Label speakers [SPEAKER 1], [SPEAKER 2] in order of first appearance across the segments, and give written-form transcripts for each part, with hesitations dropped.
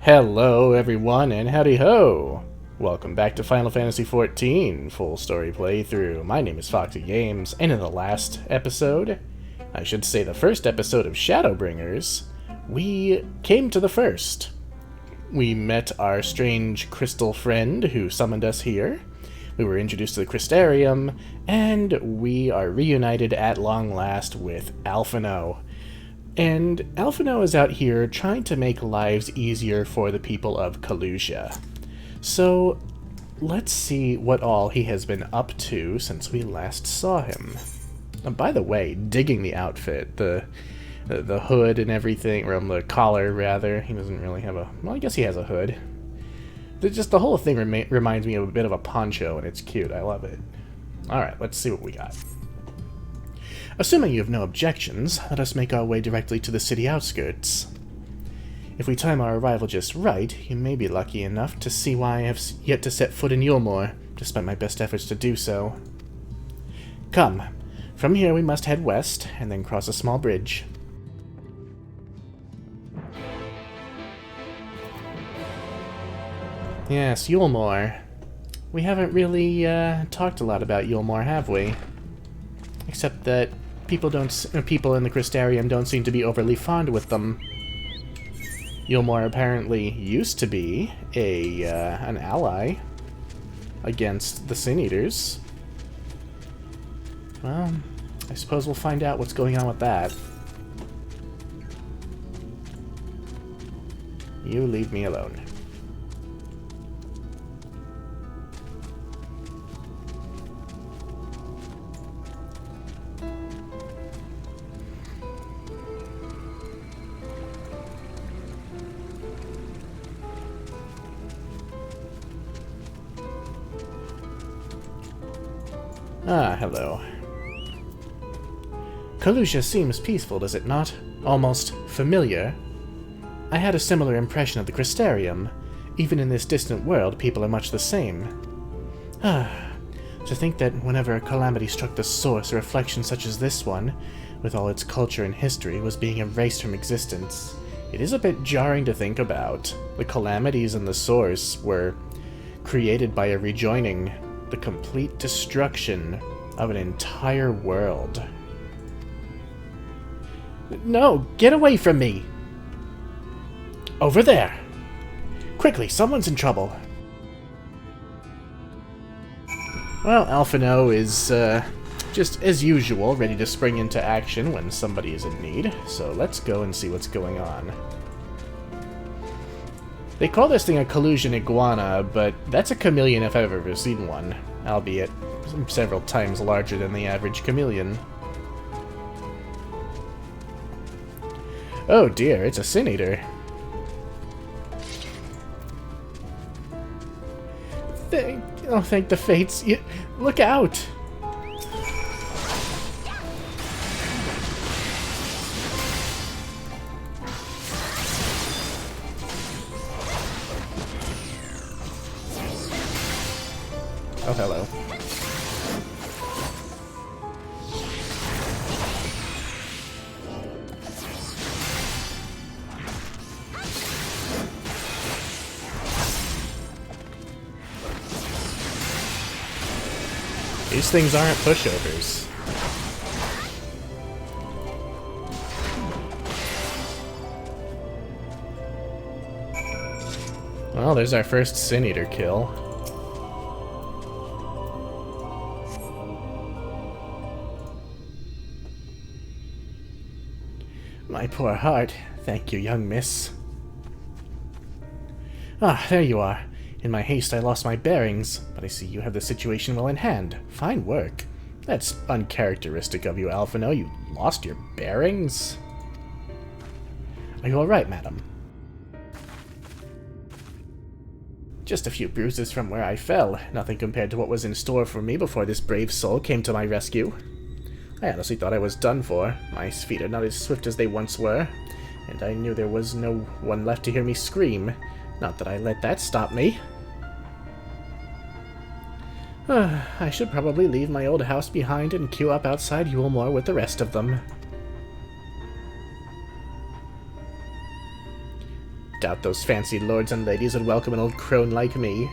[SPEAKER 1] Hello everyone and howdy ho! Welcome back to Final Fantasy XIV full story playthrough. My name is Foxy Games, and in the last episode, I should say the first episode of Shadowbringers, we came to the first. We met our strange crystal friend who summoned us here. We were introduced to the Crystarium, and we are reunited at long last with Alphinaud. And Alphinaud is out here trying to make lives easier for the people of Kalusia. So, let's see what all he has been up to since we last saw him. And by the way, digging the outfit, the hood and everything, or the collar rather. He doesn't really have a... well, I guess he has a hood. Just the whole thing reminds me of a bit of a poncho, and it's cute. I love it. Alright, let's see what we got. Assuming you have no objections, let us make our way directly to the city outskirts. If we time our arrival just right, you may be lucky enough to see why I have yet to set foot in Eulmore, despite my best efforts to do so. Come. From here we must head west, and then cross a small bridge. Yes, Eulmore. We haven't really talked a lot about Eulmore, have we? Except that people in the Crystarium don't seem to be overly fond with them. Eulmore apparently used to be an ally against the Sin Eaters. Well, I suppose we'll find out what's going on with that. You leave me alone. Ah, hello. Kalusia seems peaceful, does it not? Almost familiar. I had a similar impression of the Crystarium. Even in this distant world, people are much the same. Ah, to think that whenever a calamity struck the source, a reflection such as this one, with all its culture and history, was being erased from existence. It is a bit jarring to think about. The calamities in the source were created by a rejoining, the complete destruction of an entire world. No, get away from me! Over there! Quickly, someone's in trouble. Well, Alphinaud is, just as usual, ready to spring into action when somebody is in need, so let's go and see what's going on. They call this thing a Kalusian iguana, but that's a chameleon if I've ever seen one, albeit several times larger than the average chameleon. Oh dear, it's a Sin Eater. Thank the fates. Look out! Oh, hello. These things aren't pushovers. Well, there's our first Sin Eater kill. My poor heart. Thank you, young miss. Ah, there you are. In my haste, I lost my bearings, but I see you have the situation well in hand. Fine work. That's uncharacteristic of you, Alphinaud. You lost your bearings? Are you all right, madam? Just a few bruises from where I fell. Nothing compared to what was in store for me before this brave soul came to my rescue. I honestly thought I was done for. My feet are not as swift as they once were, and I knew there was no one left to hear me scream. Not that I let that stop me. I should probably leave my old house behind and queue up outside Eulmore with the rest of them. Doubt those fancy lords and ladies would welcome an old crone like me.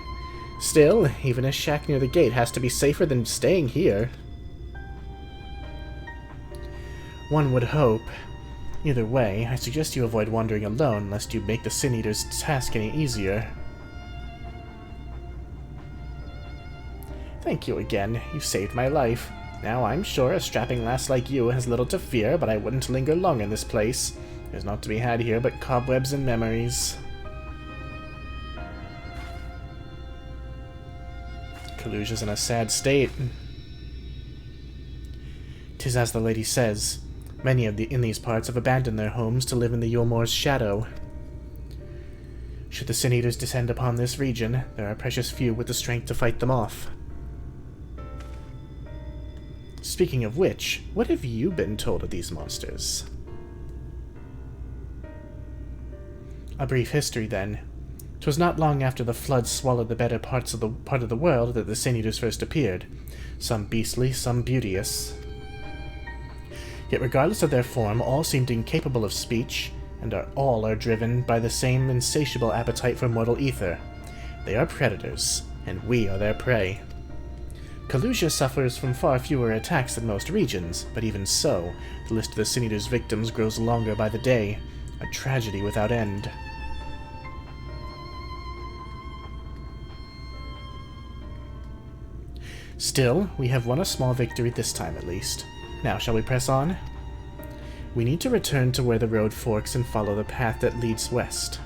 [SPEAKER 1] Still, even a shack near the gate has to be safer than staying here. One would hope. Either way, I suggest you avoid wandering alone, lest you make the Sin Eater's task any easier. Thank you again. You saved my life. Now, I'm sure a strapping lass like you has little to fear, but I wouldn't linger long in this place. There's naught to be had here but cobwebs and memories. Kaluja's in a sad state. 'Tis as the lady says. Many in these parts have abandoned their homes to live in the Eulmore's shadow. Should the Sin Eaters descend upon this region, there are precious few with the strength to fight them off. Speaking of which, what have you been told of these monsters? A brief history, then. 'Twas not long after the floods swallowed the better part of the world that the Sin Eaters first appeared, some beastly, some beauteous. Yet regardless of their form, all seemed incapable of speech, and all are driven by the same insatiable appetite for mortal ether. They are predators, and we are their prey. Kaluja suffers from far fewer attacks than most regions, but even so, the list of the Sin Eater's victims grows longer by the day, a tragedy without end. Still, we have won a small victory this time at least. Now, shall we press on? We need to return to where the road forks and follow the path that leads west.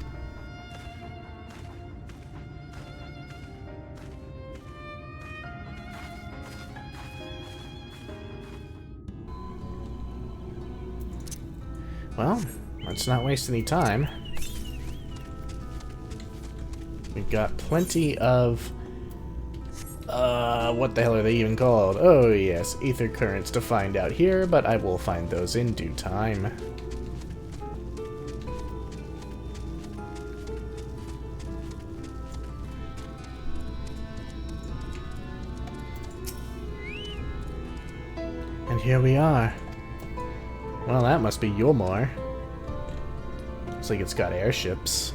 [SPEAKER 1] Well, let's not waste any time. We've got plenty of... what the hell are they even called? Oh yes, ether currents to find out here, but I will find those in due time. And here we are. Well, that must be Eulmore. Looks like it's got airships.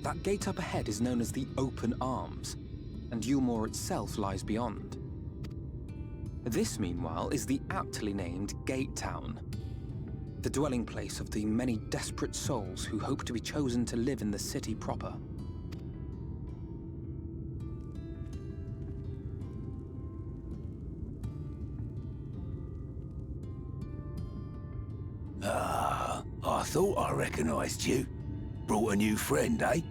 [SPEAKER 2] That gate up ahead is known as the Open Arms, and Eulmore itself lies beyond. This, meanwhile, is the aptly named Gate Town, the dwelling place of the many desperate souls who hope to be chosen to live in the city proper.
[SPEAKER 3] Ah, I thought I recognized you. Brought a new friend, eh?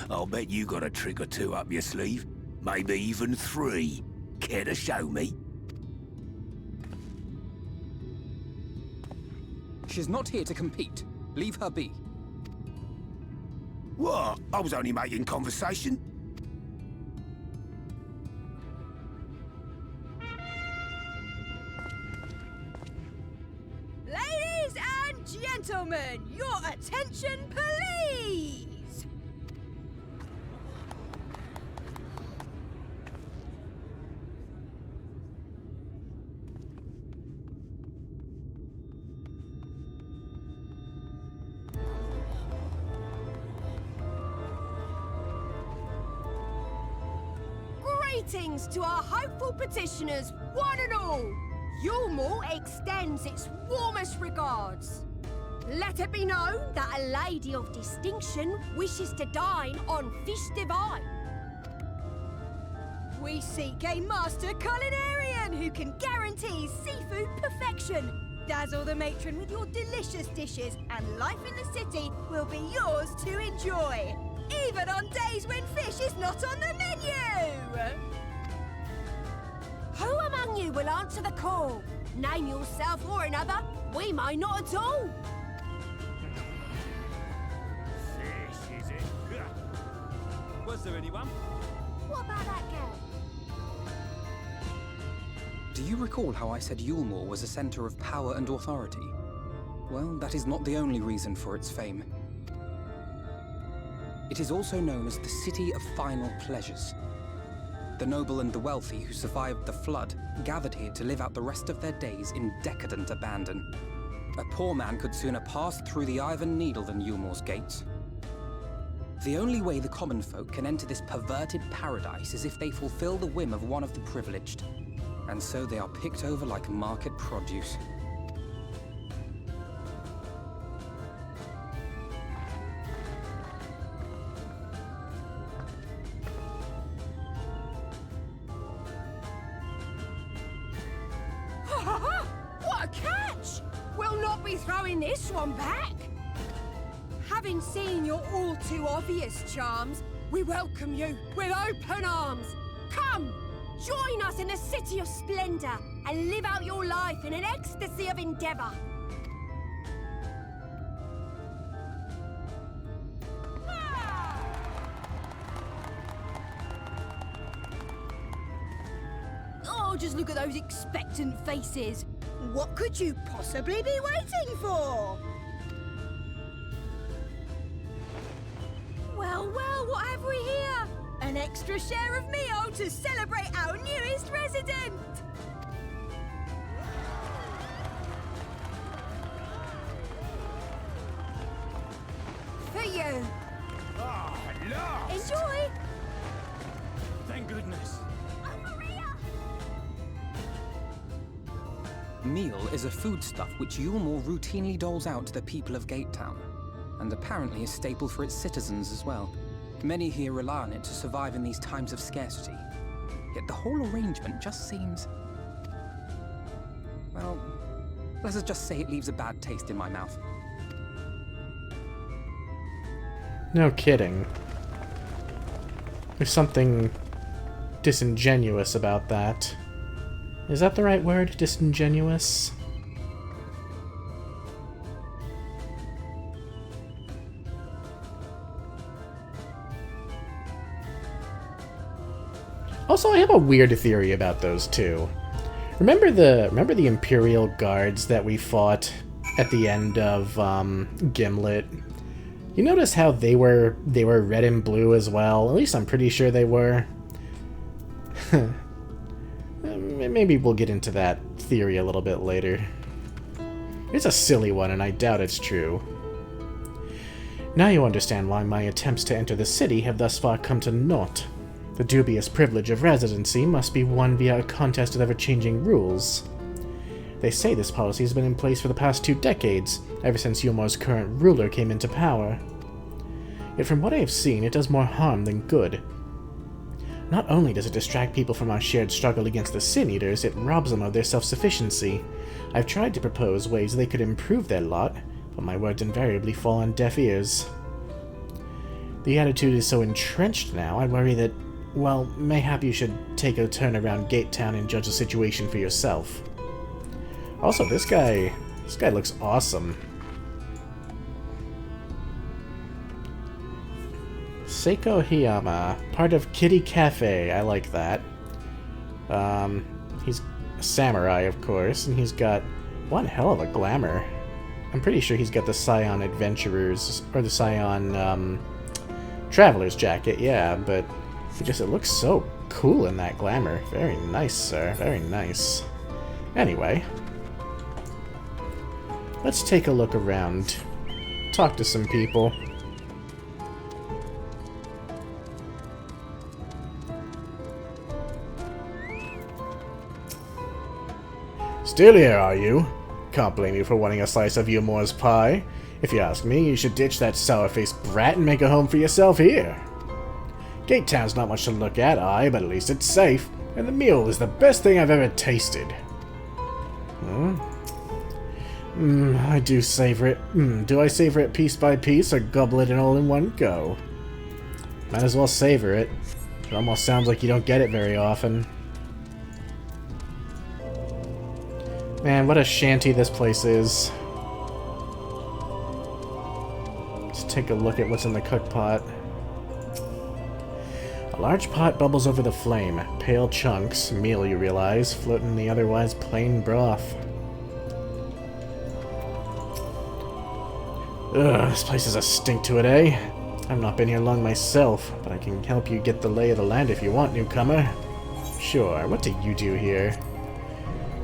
[SPEAKER 3] I'll bet you got a trick or two up your sleeve. Maybe even 3. Care to show me?
[SPEAKER 2] She's not here to compete. Leave her be.
[SPEAKER 3] What? I was only making conversation.
[SPEAKER 4] Ladies and gentlemen, your attention, please! Greetings to our hopeful petitioners, one and all! Eulmore extends its warmest regards. Let it be known that a lady of distinction wishes to dine on fish divine. We seek a master culinarian who can guarantee seafood perfection. Dazzle the matron with your delicious dishes, and life in the city will be yours to enjoy, even on days when fish is not on the menu! Who among you will answer the call? Name yourself or another. We may not at all.
[SPEAKER 5] Fish, is it? Was there anyone?
[SPEAKER 4] What about that girl?
[SPEAKER 2] Do you recall how I said Eulmore was a center of power and authority? Well, that is not the only reason for its fame. It is also known as the City of Final Pleasures. The noble and the wealthy who survived the flood gathered here to live out the rest of their days in decadent abandon. A poor man could sooner pass through the Iron Needle than Eulmore's gates. The only way the common folk can enter this perverted paradise is if they fulfill the whim of one of the privileged. And so they are picked over like market produce.
[SPEAKER 4] What a catch! We'll not be throwing this one back. Having seen your all too obvious charms, we welcome you with open arms. Come, join us in a city of splendor and live out your life in an ecstasy of endeavor. Oh, just look at those expectant faces. What could you possibly be waiting for? Well, what have we here? An extra share of meal to celebrate our newest resident! For you!
[SPEAKER 3] Ah, oh,
[SPEAKER 4] Enjoy!
[SPEAKER 3] thank goodness.
[SPEAKER 2] Meal is a foodstuff which Eulmore routinely doles out to the people of Gatetown, and apparently a staple for its citizens as well. Many here rely on it to survive in these times of scarcity. Yet the whole arrangement just seems... well, let us just say it leaves a bad taste in my mouth.
[SPEAKER 1] No kidding. There's something disingenuous about that. Is that the right word? Disingenuous? Also, I have a weird theory about those two. Remember the Imperial Guards that we fought at the end of Gimlet? You notice how they were red and blue as well? At least I'm pretty sure they were. Maybe we'll get into that theory a little bit later. It's a silly one, and I doubt it's true. Now you understand why my attempts to enter the city have thus far come to naught. The dubious privilege of residency must be won via a contest with ever-changing rules. They say this policy has been in place for the past 2 decades, ever since Eulmore's current ruler came into power. Yet from what I have seen, it does more harm than good. Not only does it distract people from our shared struggle against the Sin Eaters, it robs them of their self-sufficiency. I've tried to propose ways they could improve their lot, but my words invariably fall on deaf ears. The attitude is so entrenched now, I worry that, well, mayhap you should take a turn around Gatetown and judge the situation for yourself. Also, this guy looks awesome. Seiko Hiyama, part of Kitty Cafe. I like that. He's a samurai, of course, and he's got one hell of a glamour. I'm pretty sure he's got the Scion Adventurers, or the Scion Traveler's jacket, yeah, but it looks so cool in that glamour. Very nice, sir. Very nice. Anyway, let's take a look around. Talk to some people. Still here, are you? Can't blame you for wanting a slice of Eulmore's pie. If you ask me, you should ditch that sour-faced brat and make a home for yourself here. Gatetown's not much to look at, aye, but at least it's safe, and the meal is the best thing I've ever tasted. I do savor it. Do I savor it piece by piece, or gobble it all in one go? Might as well savor it. It almost sounds like you don't get it very often. Man, what a shanty this place is. Let's take a look at what's in the cookpot. A large pot bubbles over the flame. Pale chunks, meal you realize, float in the otherwise plain broth. Ugh, this place has a stink to it, eh? I've not been here long myself, but I can help you get the lay of the land if you want, newcomer. Sure, what do you do here?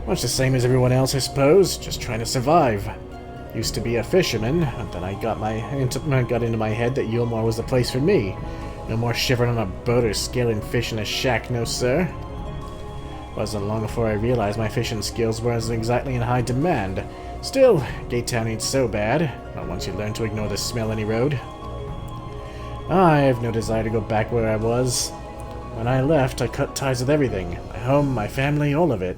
[SPEAKER 1] Much the same as everyone else, I suppose, just trying to survive. Used to be a fisherman, but then I got into my head that Eulmore was the place for me. No more shivering on a boat or scaling fish in a shack, no sir. Wasn't long before I realized my fishing skills weren't exactly in high demand. Still, Gatetown ain't so bad, not once you learn to ignore the smell any road. I have no desire to go back where I was. When I left, I cut ties with everything. My home, my family, all of it.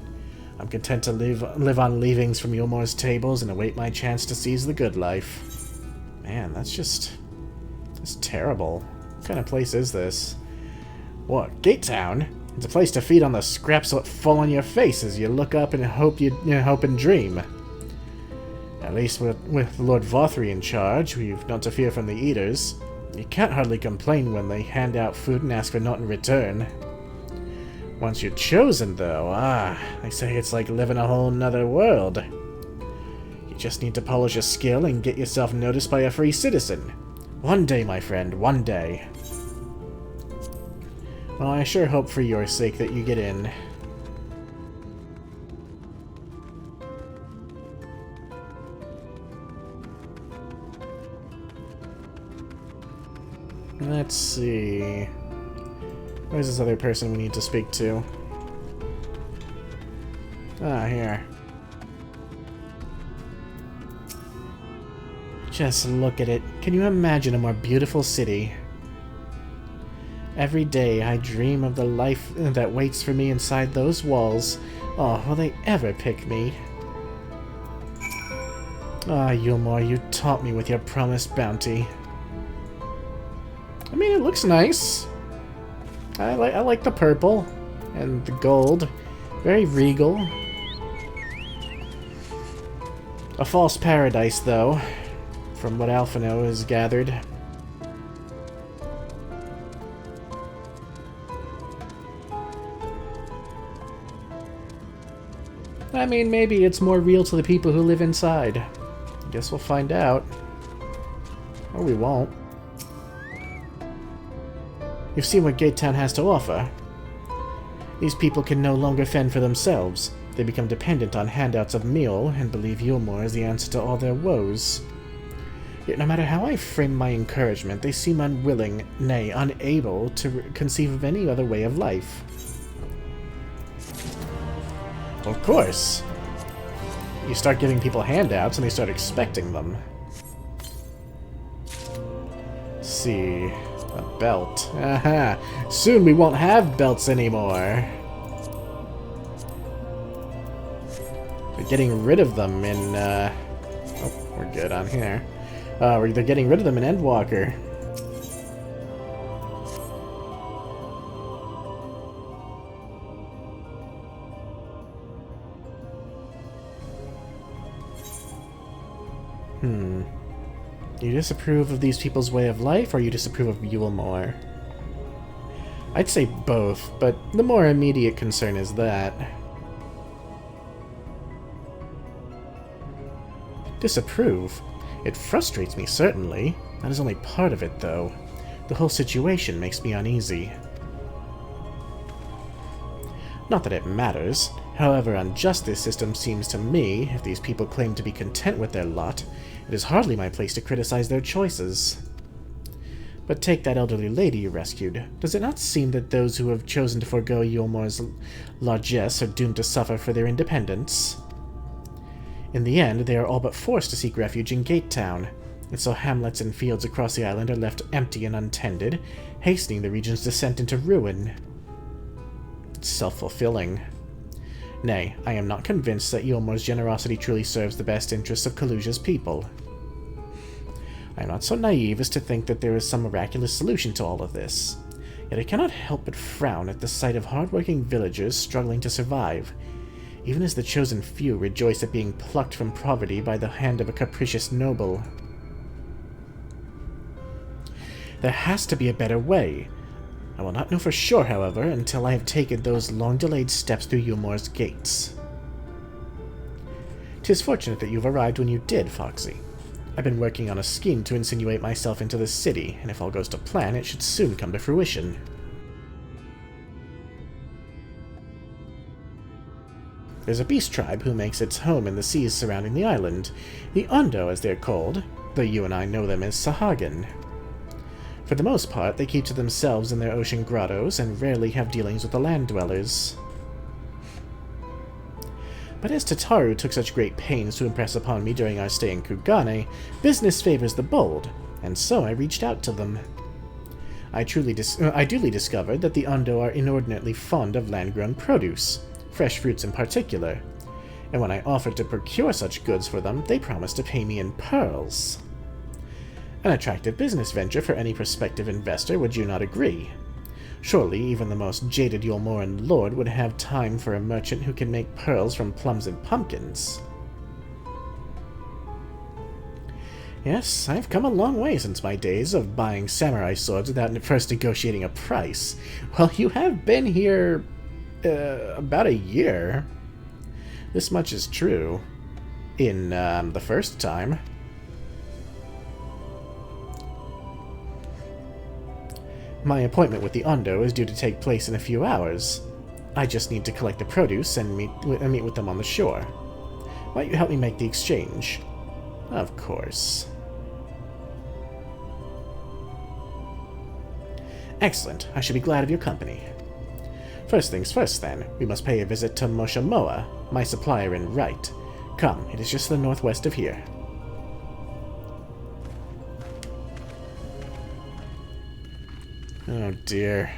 [SPEAKER 1] I'm content to live on leavings from Eulmore's tables and await my chance to seize the good life. Man, that's terrible. What kind of place is this? What, Gatetown? It's a place to feed on the scraps that fall on your face as you look up and hope and dream. At least with Lord Vothry in charge, we've not to fear from the eaters. You can't hardly complain when they hand out food and ask for naught in return. Once you're chosen, though, they say it's like living a whole nother world. You just need to polish your skill and get yourself noticed by a free citizen. One day, my friend, one day. Well, I sure hope for your sake that you get in. Let's see. Where's this other person we need to speak to? Ah, here. Just look at it. Can you imagine a more beautiful city? Every day I dream of the life that waits for me inside those walls. Oh, will they ever pick me? Ah, Eulmore, you taught me with your promised bounty. I mean, it looks nice. I like the purple and the gold. Very regal. A false paradise, though, from what Alphinaud has gathered. I mean, maybe it's more real to the people who live inside. I guess we'll find out. Or we won't. You've seen what Gatetown has to offer. These people can no longer fend for themselves. They become dependent on handouts of meal and believe Eulmore is the answer to all their woes. Yet no matter how I frame my encouragement, they seem unwilling, nay, unable to conceive of any other way of life. Of course. You start giving people handouts and they start expecting them. Let's see. A belt. Aha! Soon we won't have belts anymore. They're getting rid of them in, Oh, we're good on here. They're getting rid of them in Endwalker. You disapprove of these people's way of life, or you disapprove of Eulmore? I'd say both, but the more immediate concern is that. Disapprove? It frustrates me, certainly. That is only part of it, though. The whole situation makes me uneasy. Not that it matters. However unjust this system seems to me, if these people claim to be content with their lot, it is hardly my place to criticize their choices. But take that elderly lady you rescued. Does it not seem that those who have chosen to forego Eulmore's largesse are doomed to suffer for their independence? In the end, they are all but forced to seek refuge in Gatetown, and so hamlets and fields across the island are left empty and untended, hastening the region's descent into ruin. It's self-fulfilling. Nay, I am not convinced that Eulmore's generosity truly serves the best interests of Kaluja's people. I am not so naive as to think that there is some miraculous solution to all of this. Yet I cannot help but frown at the sight of hard-working villagers struggling to survive, even as the chosen few rejoice at being plucked from poverty by the hand of a capricious noble. There has to be a better way. I will not know for sure, however, until I have taken those long-delayed steps through Eulmore's gates. 'Tis fortunate that you've arrived when you did, Foxy. I've been working on a scheme to insinuate myself into the city, and if all goes to plan, it should soon come to fruition. There's a beast tribe who makes its home in the seas surrounding the island, the Ondo as they're called, though you and I know them as Sahagan. For the most part, they keep to themselves in their ocean grottos and rarely have dealings with the land dwellers. But as Tataru took such great pains to impress upon me during our stay in Kugane, business favors the bold, and so I reached out to them. I duly discovered that the Ondo are inordinately fond of land-grown produce, fresh fruits in particular, and when I offered to procure such goods for them, they promised to pay me in pearls. An attractive business venture for any prospective investor, would you not agree? Surely even the most jaded Eulmoran lord would have time for a merchant who can make pearls from plums and pumpkins. Yes, I've come a long way since my days of buying samurai swords without first negotiating a price. Well, you have been here about a year. This much is true. In the first time. My appointment with the Ondo is due to take place in a few hours. I just need to collect the produce and meet with them on the shore. Might you help me make the exchange? Of course. Excellent. I should be glad of your company. First things first, then. We must pay a visit to Moshamoa, my supplier in Right. Come, it is just to the northwest of here. Oh dear.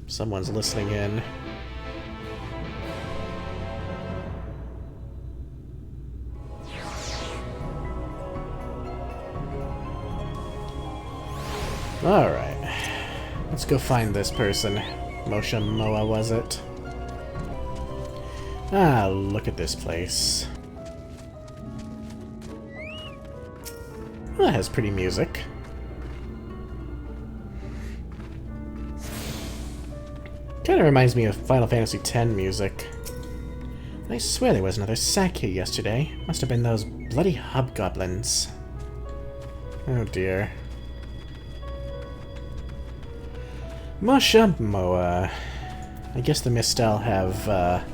[SPEAKER 1] Someone's listening in. Alright. Let's go find this person. Moshamoa, was it? Ah, look at this place. Well, that has pretty music. Kinda reminds me of Final Fantasy X music. I swear there was another sack here yesterday. Must have been those bloody hobgoblins. Oh dear. Moshamoa. I guess the Mistel have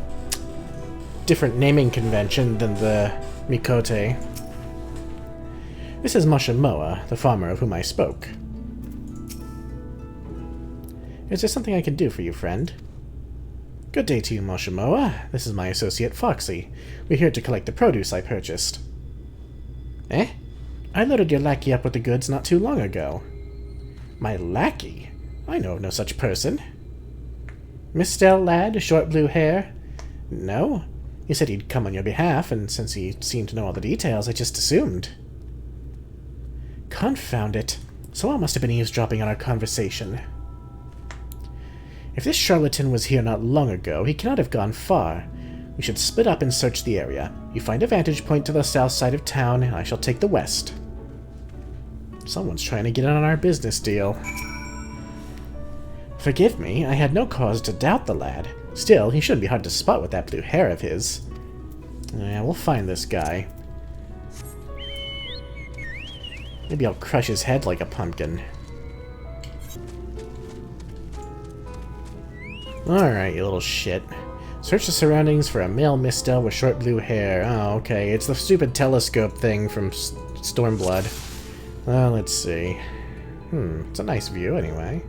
[SPEAKER 1] different naming convention than the Mikote. This is Moshamoa, the farmer of whom I spoke. Is there something I can do for you, friend? Good day to you, Moshamoa. This is my associate, Foxy. We're here to collect the produce I purchased. Eh? I loaded your lackey up with the goods not too long ago. My lackey? I know of no such person. Mistel lad, short blue hair? No. He said he'd come on your behalf, and since he seemed to know all the details, I just assumed. Confound it. Someone must have been eavesdropping on our conversation. If this charlatan was here not long ago, he cannot have gone far. We should split up and search the area. You find a vantage point to the south side of town, and I shall take the west. Someone's trying to get in on our business deal. Forgive me, I had no cause to doubt the lad. Still, he shouldn't be hard to spot with that blue hair of his. Yeah, we'll find this guy. Maybe I'll crush his head like a pumpkin. Alright, you little shit. Search the surroundings for a male Mistel with short blue hair. Oh, okay. It's the stupid telescope thing from Stormblood. Well, let's see. It's a nice view, anyway.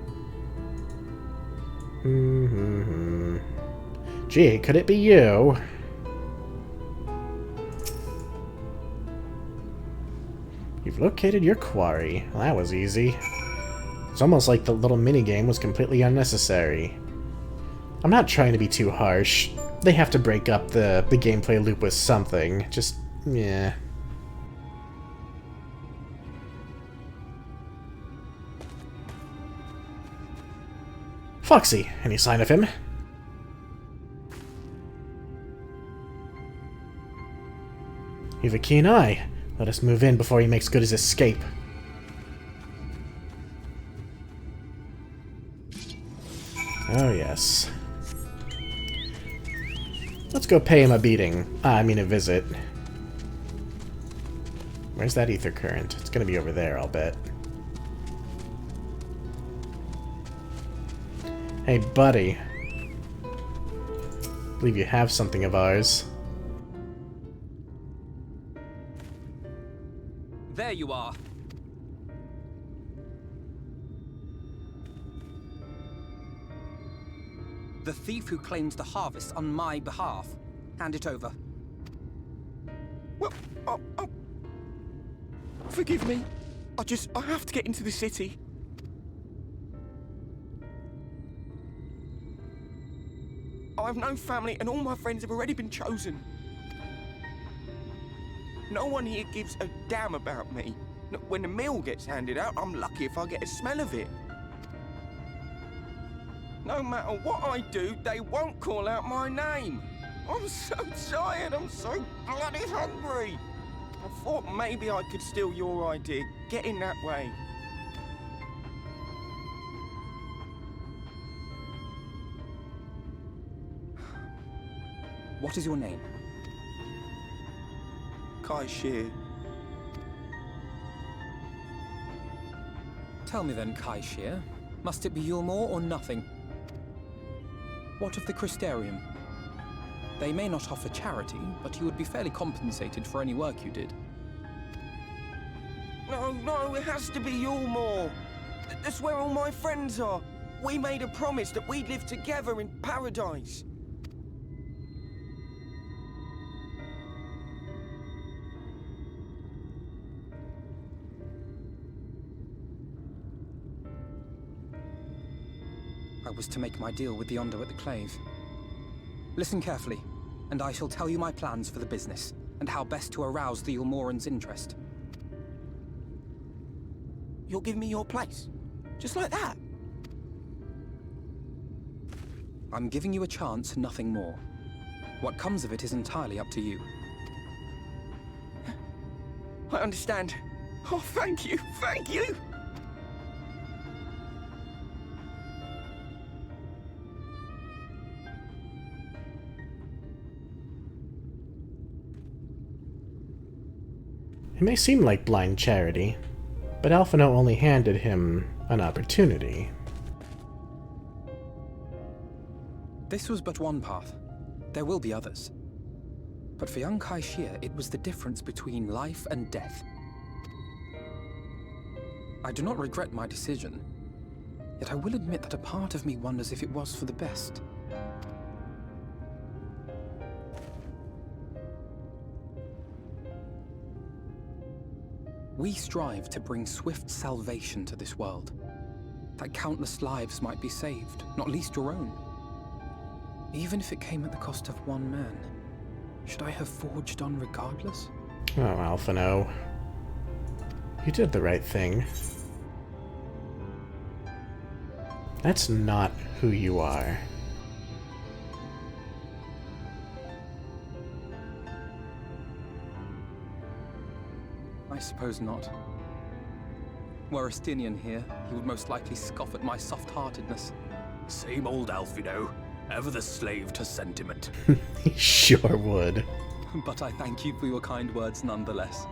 [SPEAKER 1] Gee, could it be you? You've located your quarry. Well, that was easy. It's almost like the little minigame was completely unnecessary. I'm not trying to be too harsh. They have to break up the gameplay loop with something. Just, yeah. Foxy, any sign of him? You've a keen eye. Let us move in before he makes good his escape. Oh, yes. Let's go pay him a beating. I mean a visit. Where's that ether current? It's gonna be over there, I'll bet. Hey, buddy. I believe you have something of ours.
[SPEAKER 2] There you are. The thief who claims the harvest on my behalf. Hand it over.
[SPEAKER 5] Well, forgive me. I have to get into the city. I have no family and all my friends have already been chosen. No one here gives a damn about me. When the meal gets handed out, I'm lucky if I get a smell of it. No matter what I do, they won't call out my name. I'm so tired, I'm so bloody hungry. I thought maybe I could steal your idea, get in that way.
[SPEAKER 2] What is your name?
[SPEAKER 5] Kai Shear.
[SPEAKER 2] Tell me then, Kai Shear. Must it be Eulmore or nothing? What of the Crystarium? They may not offer charity, but you would be fairly compensated for any work you did.
[SPEAKER 5] No, it has to be Eulmore. That's where all my friends are. We made a promise that we'd live together in paradise.
[SPEAKER 2] I was to make my deal with the Ondo at the Clave. Listen carefully, and I shall tell you my plans for the business, and how best to arouse the Eulmoran's interest.
[SPEAKER 5] You'll give me your place? Just like that?
[SPEAKER 2] I'm giving you a chance, nothing more. What comes of it is entirely up to you.
[SPEAKER 5] I understand. Oh, thank you, thank you!
[SPEAKER 1] It may seem like blind charity, but Alphinaud only handed him an opportunity.
[SPEAKER 2] This was but one path. There will be others. But for young Kai Shear, it was the difference between life and death. I do not regret my decision, yet I will admit that a part of me wonders if it was for the best. We strive to bring swift salvation to this world, that countless lives might be saved, not least your own. Even if it came at the cost of one man, should I have forged on regardless?
[SPEAKER 1] Oh, Alphinaud. You did the right thing. That's not who you are.
[SPEAKER 2] I suppose not. Were Estinian here, he would most likely scoff at my soft-heartedness.
[SPEAKER 3] Same old Alphinaud, ever the slave to sentiment.
[SPEAKER 1] He sure would.
[SPEAKER 2] But I thank you for your kind words nonetheless.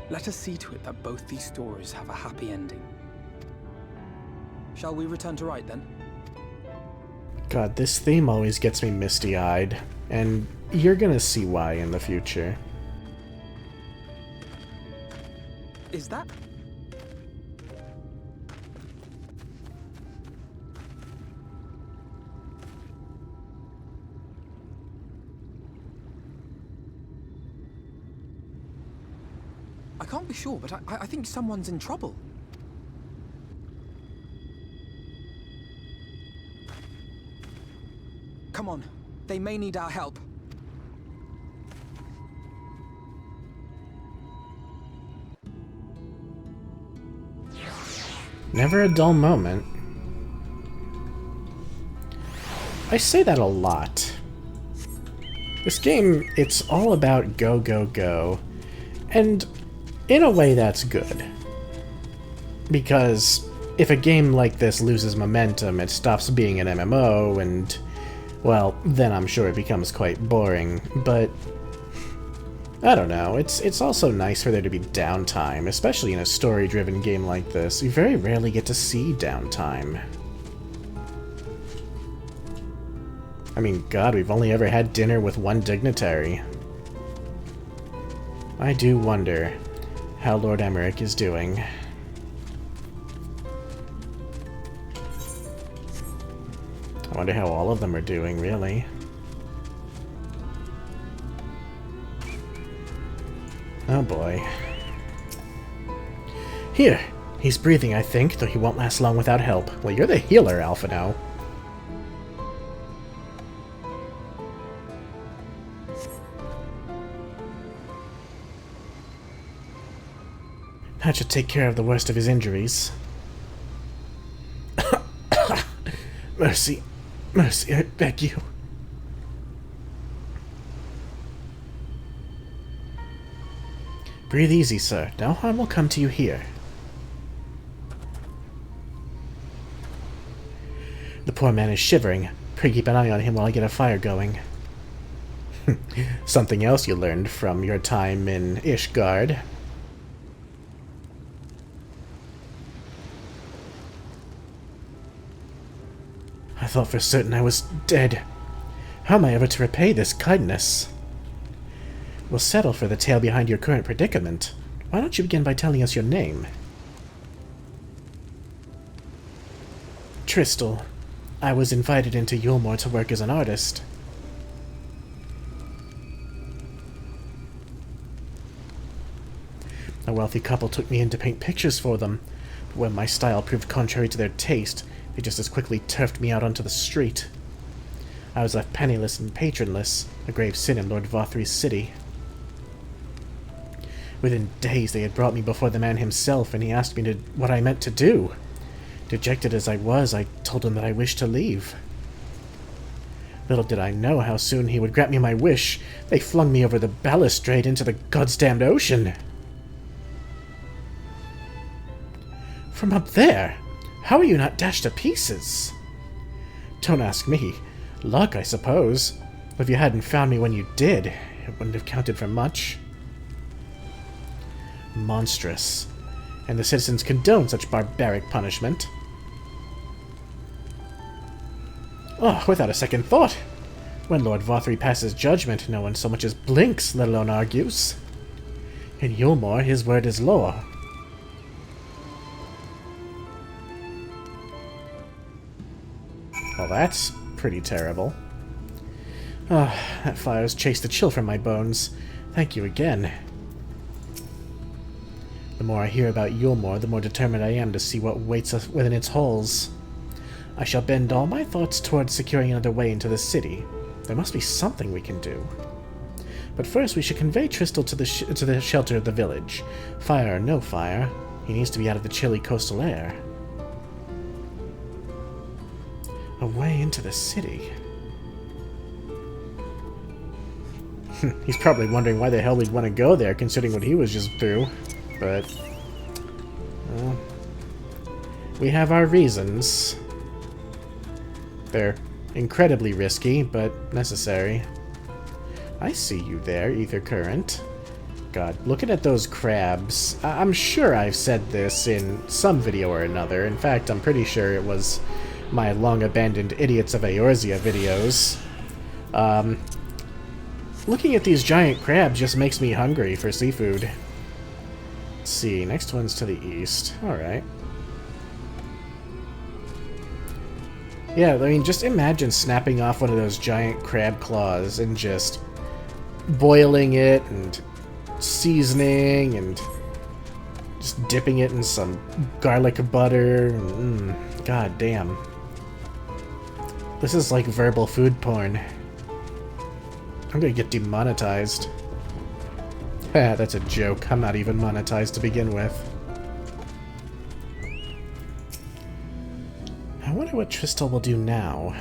[SPEAKER 2] Let us see to it that both these stories have a happy ending. Shall we return to Wright then?
[SPEAKER 1] God, this theme always gets me misty-eyed, and you're gonna see why in the future.
[SPEAKER 2] Is that? I can't be sure, but I think someone's in trouble. Come on, they may need our help.
[SPEAKER 1] Never a dull moment. I say that a lot. This game, it's all about go, go, go. And in a way that's good. Because if a game like this loses momentum, it stops being an MMO, and, well, then I'm sure it becomes quite boring, but I don't know, it's also nice for there to be downtime, especially in a story-driven game like this. You very rarely get to see downtime. I mean, God, we've only ever had dinner with one dignitary. I do wonder how Lord Emmerich is doing. I wonder how all of them are doing, really. Oh boy. Here! He's breathing, I think, though he won't last long without help. Well, you're the healer, Alphinaud. That should take care of the worst of his injuries. Mercy. Mercy, I beg you. Breathe easy, sir. No harm will come to you here. The poor man is shivering. Pray keep an eye on him while I get a fire going. Something else you learned from your time in Ishgard. I thought for certain I was dead. How am I ever to repay this kindness? We'll settle for the tale behind your current predicament. Why don't you begin by telling us your name? Tristel. I was invited into Eulmore to work as an artist. A wealthy couple took me in to paint pictures for them, but when my style proved contrary to their taste, they just as quickly turfed me out onto the street. I was left penniless and patronless, a grave sin in Lord Vothry's city. Within days they had brought me before the man himself, and he asked me what I meant to do. Dejected as I was, I told him that I wished to leave. Little did I know how soon he would grant me my wish. They flung me over the balustrade into the goddamned ocean. From up there? How are you not dashed to pieces? Don't ask me. Luck, I suppose. If you hadn't found me when you did, it wouldn't have counted for much. Monstrous. And the citizens condone such barbaric punishment. Oh, without a second thought. When Lord Vothry passes judgment, no one so much as blinks, let alone argues. In Eulmore, his word is law. Well, that's pretty terrible. Ah, that fire's chased the chill from my bones. Thank you again. The more I hear about Eulmore, the more determined I am to see what waits us within its halls. I shall bend all my thoughts towards securing another way into the city. There must be something we can do. But first we should convey Tristel to the shelter of the village. Fire or no fire, he needs to be out of the chilly coastal air. A way into the city. He's probably wondering why the hell we'd want to go there, considering what he was just through. But, well, we have our reasons. They're incredibly risky, but necessary. I see you there, Ether Current. God, looking at those crabs. I'm sure I've said this in some video or another. In fact, I'm pretty sure it was my long-abandoned Idiots of Eorzea videos. Looking at these giant crabs just makes me hungry for seafood. Let's see, next one's to the east. Alright. Yeah, I mean, just imagine snapping off one of those giant crab claws and just boiling it and seasoning and just dipping it in some garlic butter. God damn. This is like verbal food porn. I'm gonna get demonetized. That's a joke. I'm not even monetized to begin with. I wonder what Tristel will do now.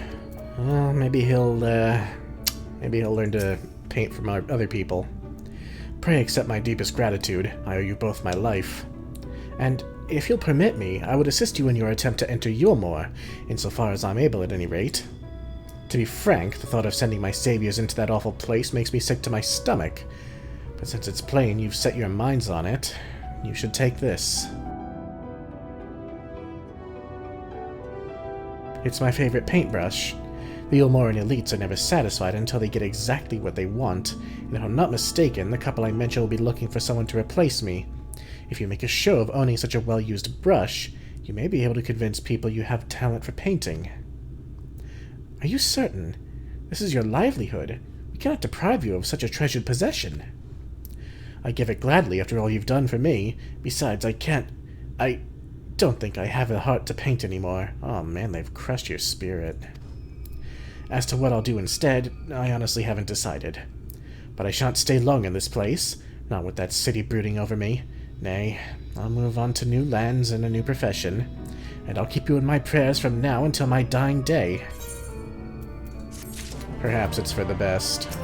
[SPEAKER 1] Well, maybe he'll learn to paint from other people. Pray accept my deepest gratitude. I owe you both my life. And if you'll permit me, I would assist you in your attempt to enter Eulmore, insofar as I'm able at any rate. To be frank, the thought of sending my saviors into that awful place makes me sick to my stomach. But since it's plain you've set your minds on it, you should take this. It's my favorite paintbrush. The Eulmoran elites are never satisfied until they get exactly what they want, and if I'm not mistaken, the couple I mentioned will be looking for someone to replace me. If you make a show of owning such a well-used brush, you may be able to convince people you have talent for painting. Are you certain? This is your livelihood. We cannot deprive you of such a treasured possession. I give it gladly after all you've done for me. Besides, I don't think I have a heart to paint anymore. Oh man, they've crushed your spirit. As to what I'll do instead, I honestly haven't decided. But I shan't stay long in this place, not with that city brooding over me. Nay, I'll move on to new lands and a new profession, and I'll keep you in my prayers from now until my dying day. Perhaps it's for the best.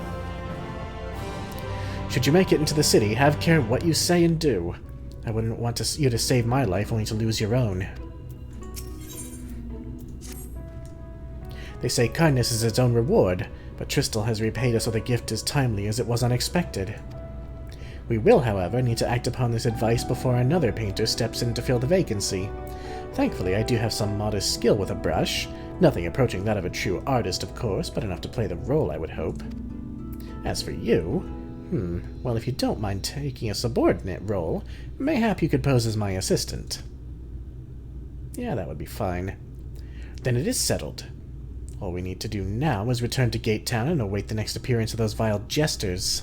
[SPEAKER 1] Should you make it into the city, have care what you say and do. I wouldn't want you to save my life only to lose your own. They say kindness is its own reward, but Tristal has repaid us with a gift as timely as it was unexpected. We will, however, need to act upon this advice before another painter steps in to fill the vacancy. Thankfully, I do have some modest skill with a brush. Nothing approaching that of a true artist, of course, but enough to play the role, I would hope. As for you, well, if you don't mind taking a subordinate role, mayhap you could pose as my assistant. Yeah, that would be fine. Then it is settled. All we need to do now is return to Gate Town and await the next appearance of those vile jesters.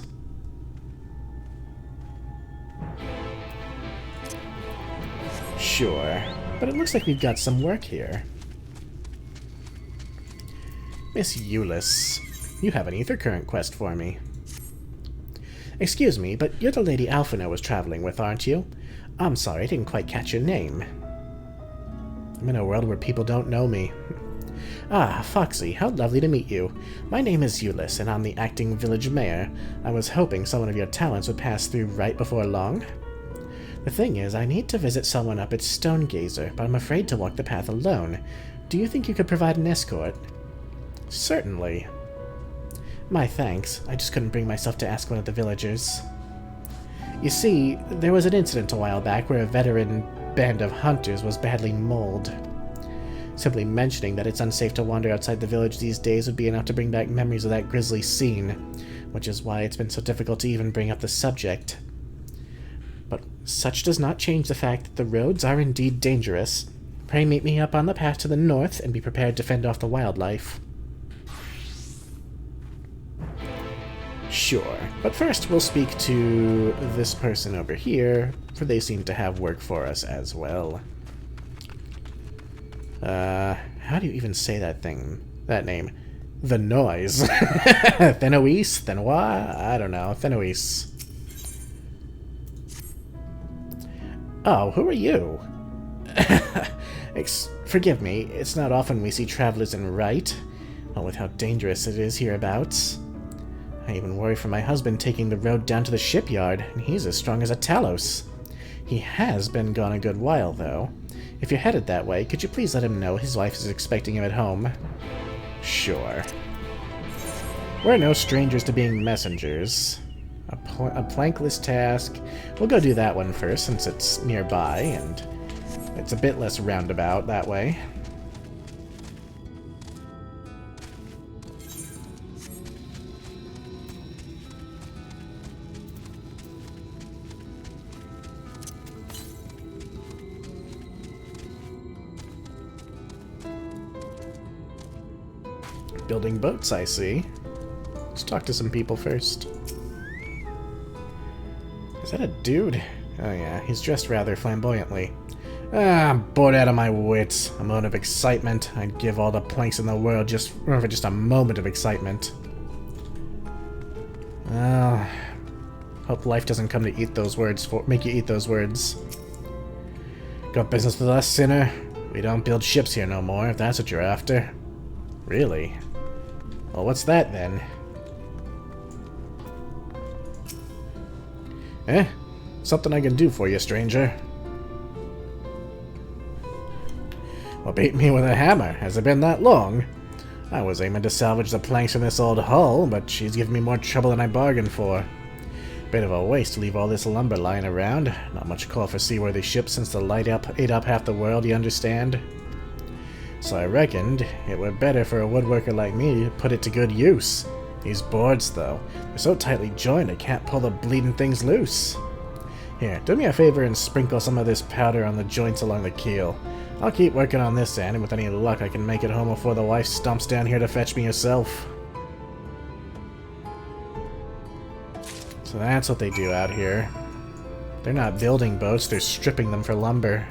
[SPEAKER 1] Sure, but it looks like we've got some work here. Miss Euless, you have an ether current quest for me. Excuse me, but you're the lady Alphinaud was traveling with, aren't you? I'm sorry, I didn't quite catch your name. I'm in a world where people don't know me. Ah, Foxy, how lovely to meet you. My name is Euless, and I'm the acting village mayor. I was hoping someone of your talents would pass through right before long. The thing is, I need to visit someone up at Stonegazer, but I'm afraid to walk the path alone. Do you think you could provide an escort? Certainly. My thanks. I just couldn't bring myself to ask one of the villagers. You see, there was an incident a while back where a veteran band of hunters was badly mauled. Simply mentioning that it's unsafe to wander outside the village these days would be enough to bring back memories of that grisly scene, which is why it's been so difficult to even bring up the subject. But such does not change the fact that the roads are indeed dangerous. Pray meet me up on the path to the north and be prepared to fend off the wildlife. Sure, but first we'll speak to this person over here, for they seem to have work for us as well. How do you even say that thing? That name? The Noise. Thenoise? Thenois? I don't know. Thenoise. Oh, who are you? Forgive me, it's not often we see travelers in Right, what with how dangerous it is hereabouts. I even worry for my husband taking the road down to the shipyard, and he's as strong as a Talos. He has been gone a good while, though. If you're headed that way, could you please let him know his wife is expecting him at home? Sure. We're no strangers to being messengers. A plankless task. We'll go do that one first, since it's nearby, and it's a bit less roundabout that way. Building boats, I see. Let's talk to some people first. Is that a dude? Oh yeah, he's dressed rather flamboyantly. I'm bored out of my wits. A moment of excitement. I'd give all the planks in the world for just a moment of excitement. Well, hope life doesn't come to make you eat those words. Got business with us, sinner? We don't build ships here no more, if that's what you're after. Really? Well, what's that, then? Something I can do for you, stranger. Well, beat me with a hammer. Has it been that long? I was aiming to salvage the planks from this old hull, but she's giving me more trouble than I bargained for. Bit of a waste to leave all this lumber lying around. Not much call for seaworthy ships since the light ate up half the world, you understand? So I reckoned it were better for a woodworker like me to put it to good use. These boards, though, they're so tightly joined I can't pull the bleeding things loose. Here, do me a favor and sprinkle some of this powder on the joints along the keel. I'll keep working on this end, and with any luck I can make it home before the wife stomps down here to fetch me herself. So that's what they do out here. They're not building boats, they're stripping them for lumber.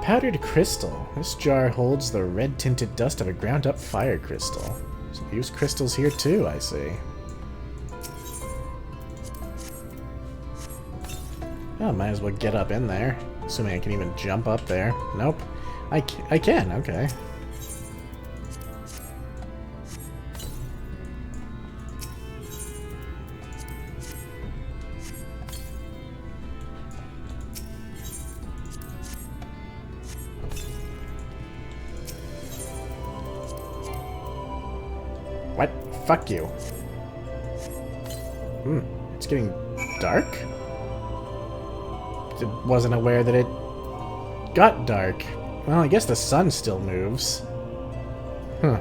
[SPEAKER 1] Powdered crystal. This jar holds the red-tinted dust of a ground-up fire crystal. So they use crystals here too, I see. Oh, might as well get up in there. Assuming I can even jump up there. Nope. I can, okay. What? Fuck you. It's getting dark? I wasn't aware that it got dark. Well, I guess the sun still moves. Huh.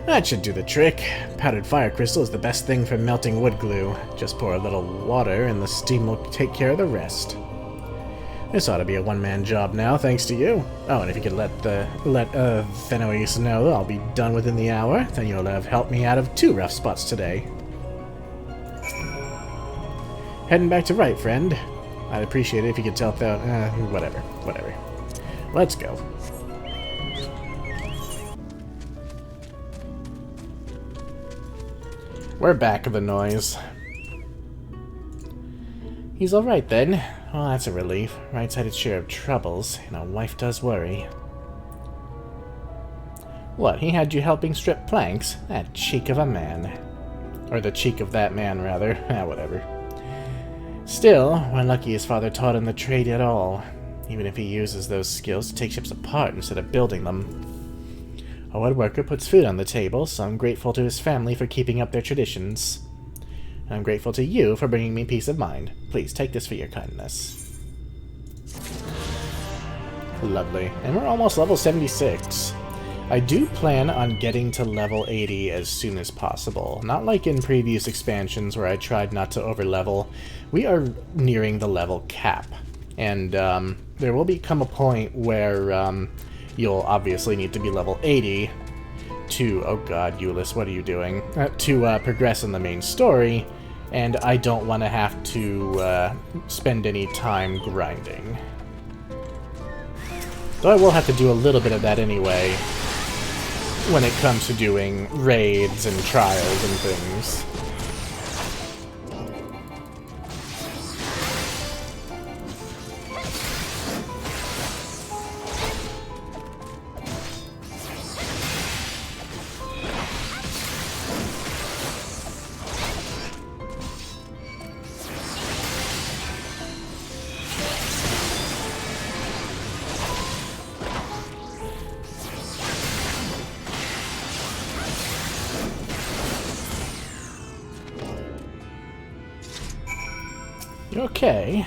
[SPEAKER 1] That should do the trick. Powdered fire crystal is the best thing for melting wood glue. Just pour a little water and the steam will take care of the rest. This ought to be a one-man job now, thanks to you. Oh, and if you could let Fennoise know I'll be done within the hour, then you'll have helped me out of 2 rough spots today. Heading back to right, friend. I'd appreciate it if you could tell that. Whatever. Let's go. We're back of the noise. He's alright then. Well, that's a relief. Right-sided share of troubles, and a wife does worry. What, he had you helping strip planks? That cheek of a man. Or the cheek of that man, rather. Whatever. Still, we're lucky his father taught him the trade at all, even if he uses those skills to take ships apart instead of building them. A woodworker puts food on the table, so I'm grateful to his family for keeping up their traditions. And I'm grateful to you for bringing me peace of mind. Please take this for your kindness. Lovely. And we're almost level 76. I do plan on getting to level 80 as soon as possible. Not like in previous expansions where I tried not to overlevel. We are nearing the level cap. And there will become a point where you'll obviously need to be level 80 to... Oh god, Euless, what are you doing? To progress in the main story. And I don't want to have to spend any time grinding. Though I will have to do a little bit of that anyway when it comes to doing raids and trials and things. Okay.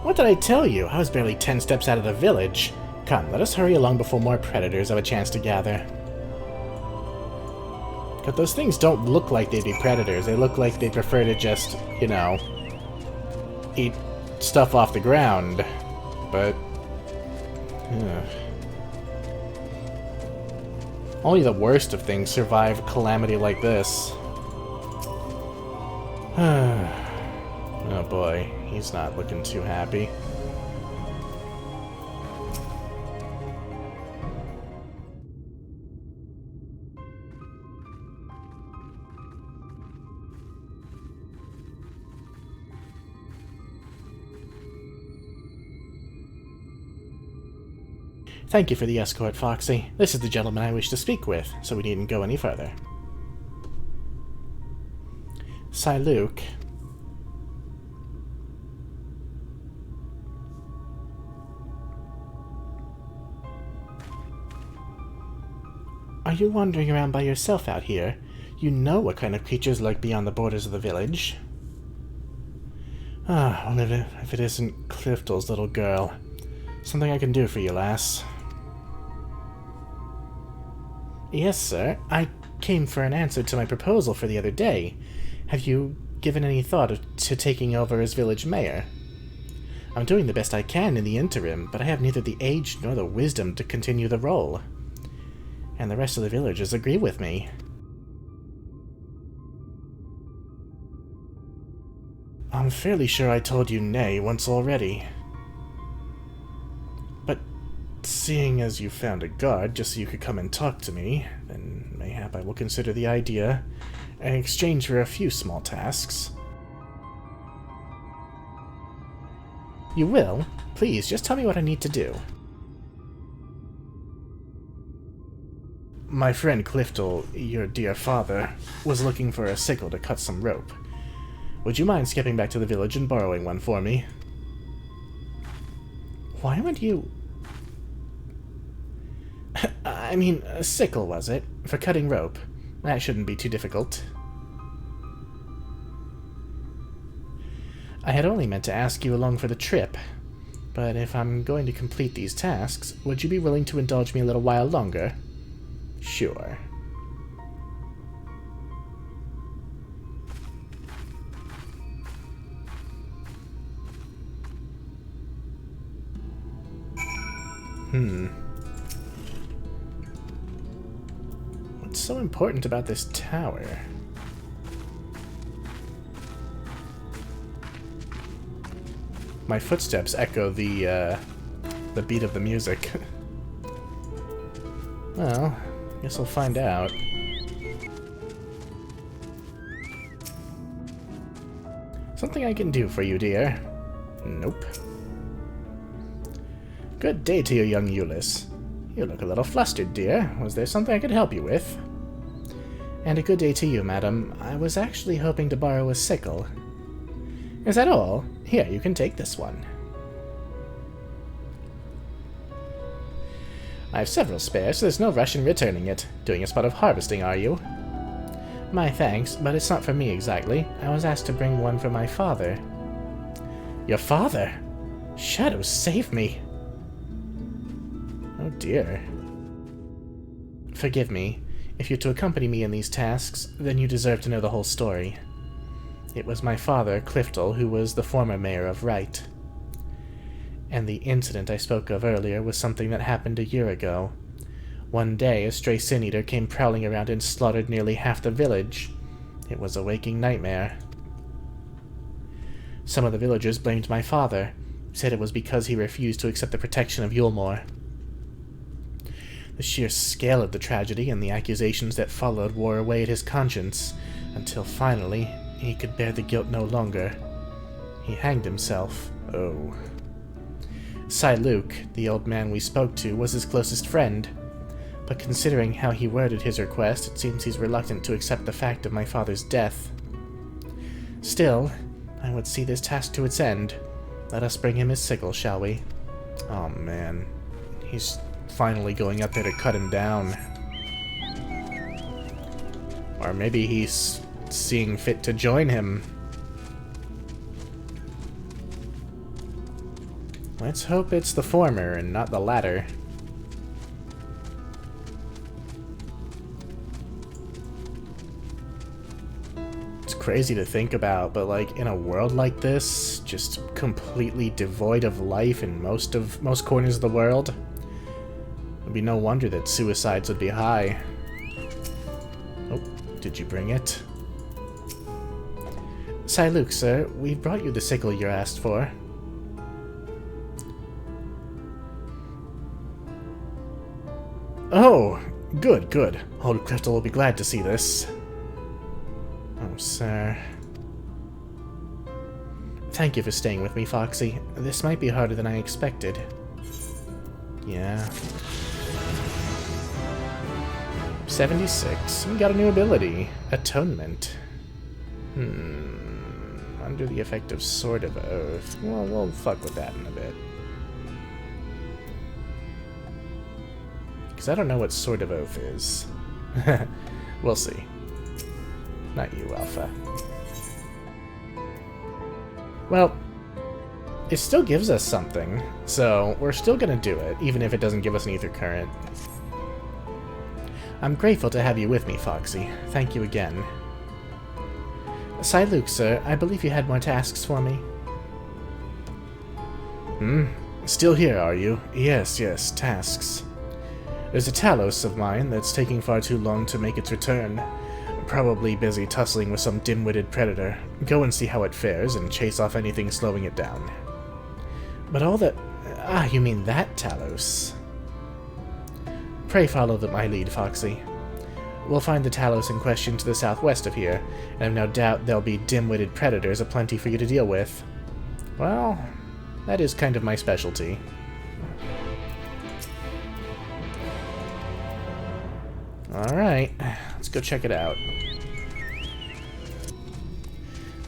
[SPEAKER 1] What did I tell you? I was barely 10 steps out of the village. Come, let us hurry along before more predators have a chance to gather. But those things don't look like they'd be predators. They look like they prefer to just, you know, eat stuff off the ground. But... only the worst of things survive calamity like this. Oh boy, he's not looking too happy. Thank you for the escort, Foxy. This is the gentleman I wish to speak with, so we needn't go any further. Luke. Are you wandering around by yourself out here? You know what kind of creatures lurk beyond the borders of the village. Ah, well, if it isn't Clifton's little girl. Something I can do for you, lass. Yes, sir. I came for an answer to my proposal for the other day. Have you given any thought to taking over as village mayor? I'm doing the best I can in the interim, but I have neither the age nor the wisdom to continue the role. And the rest of the villagers agree with me. I'm fairly sure I told you nay once already. But seeing as you found a guard just so you could come and talk to me, then mayhap I will consider the idea in exchange for a few small tasks. You will? Please, just tell me what I need to do. My friend Clifton, your dear father, was looking for a sickle to cut some rope. Would you mind skipping back to the village and borrowing one for me? Why would you... I mean, a sickle, was it? For cutting rope. That shouldn't be too difficult. I had only meant to ask you along for the trip, but if I'm going to complete these tasks, would you be willing to indulge me a little while longer? Sure. What's so important about this tower? My footsteps echo the beat of the music. Well, guess I'll find out. Something I can do for you, dear? Nope. Good day to you, young Euless. You look a little flustered, dear. Was there something I could help you with? And a good day to you, madam. I was actually hoping to borrow a sickle. Is that all? Here, you can take this one. I have several spares, so there's no rush in returning it. Doing a spot of harvesting, are you? My thanks, but it's not for me exactly. I was asked to bring one for my father. Your father? Shadows, save me! Oh dear. Forgive me. If you're to accompany me in these tasks, then you deserve to know the whole story. It was my father, Clifton, who was the former mayor of Wright. And the incident I spoke of earlier was something that happened a year ago. One day, a stray sin-eater came prowling around and slaughtered nearly half the village. It was a waking nightmare. Some of the villagers blamed my father, said it was because he refused to accept the protection of Eulmore. The sheer scale of the tragedy and the accusations that followed wore away at his conscience, until finally he could bear the guilt no longer. He hanged himself. Oh. Luke, the old man we spoke to, was his closest friend, but considering how he worded his request, it seems he's reluctant to accept the fact of my father's death. Still, I would see this task to its end. Let us bring him his sickle, shall we? Oh man, he's finally going up there to cut him down. Or maybe he's seeing fit to join him. Let's hope it's the former and not the latter. It's crazy to think about, but like in a world like this, just completely devoid of life in most corners of the world, it'd be no wonder that suicides would be high. Oh, did you bring it? Luke, sir, we brought you the sickle you asked for. Oh, good, good. Old Clifton will be glad to see this. Oh, sir. Thank you for staying with me, Foxy. This might be harder than I expected. Yeah. 76. We got a new ability. Atonement. Under the effect of Sword of Oath. Well, we'll fuck with that in a bit. Because I don't know what Sword of Oath is. We'll see. Not you, Alpha. Well, it still gives us something, so we're still gonna do it, even if it doesn't give us an Ether Current. I'm grateful to have you with me, Foxy. Thank you again. Luke, sir, I believe you had more tasks for me. Still here, are you? Yes, tasks. There's a Talos of mine that's taking far too long to make its return. Probably busy tussling with some dim-witted predator. Go and see how it fares and chase off anything slowing it down. But all that... Ah, you mean that Talos. Pray follow my lead, Foxy. We'll find the Talos in question to the southwest of here, and I've no doubt there'll be dim-witted predators aplenty for you to deal with. Well, that is kind of my specialty. Alright, let's go check it out.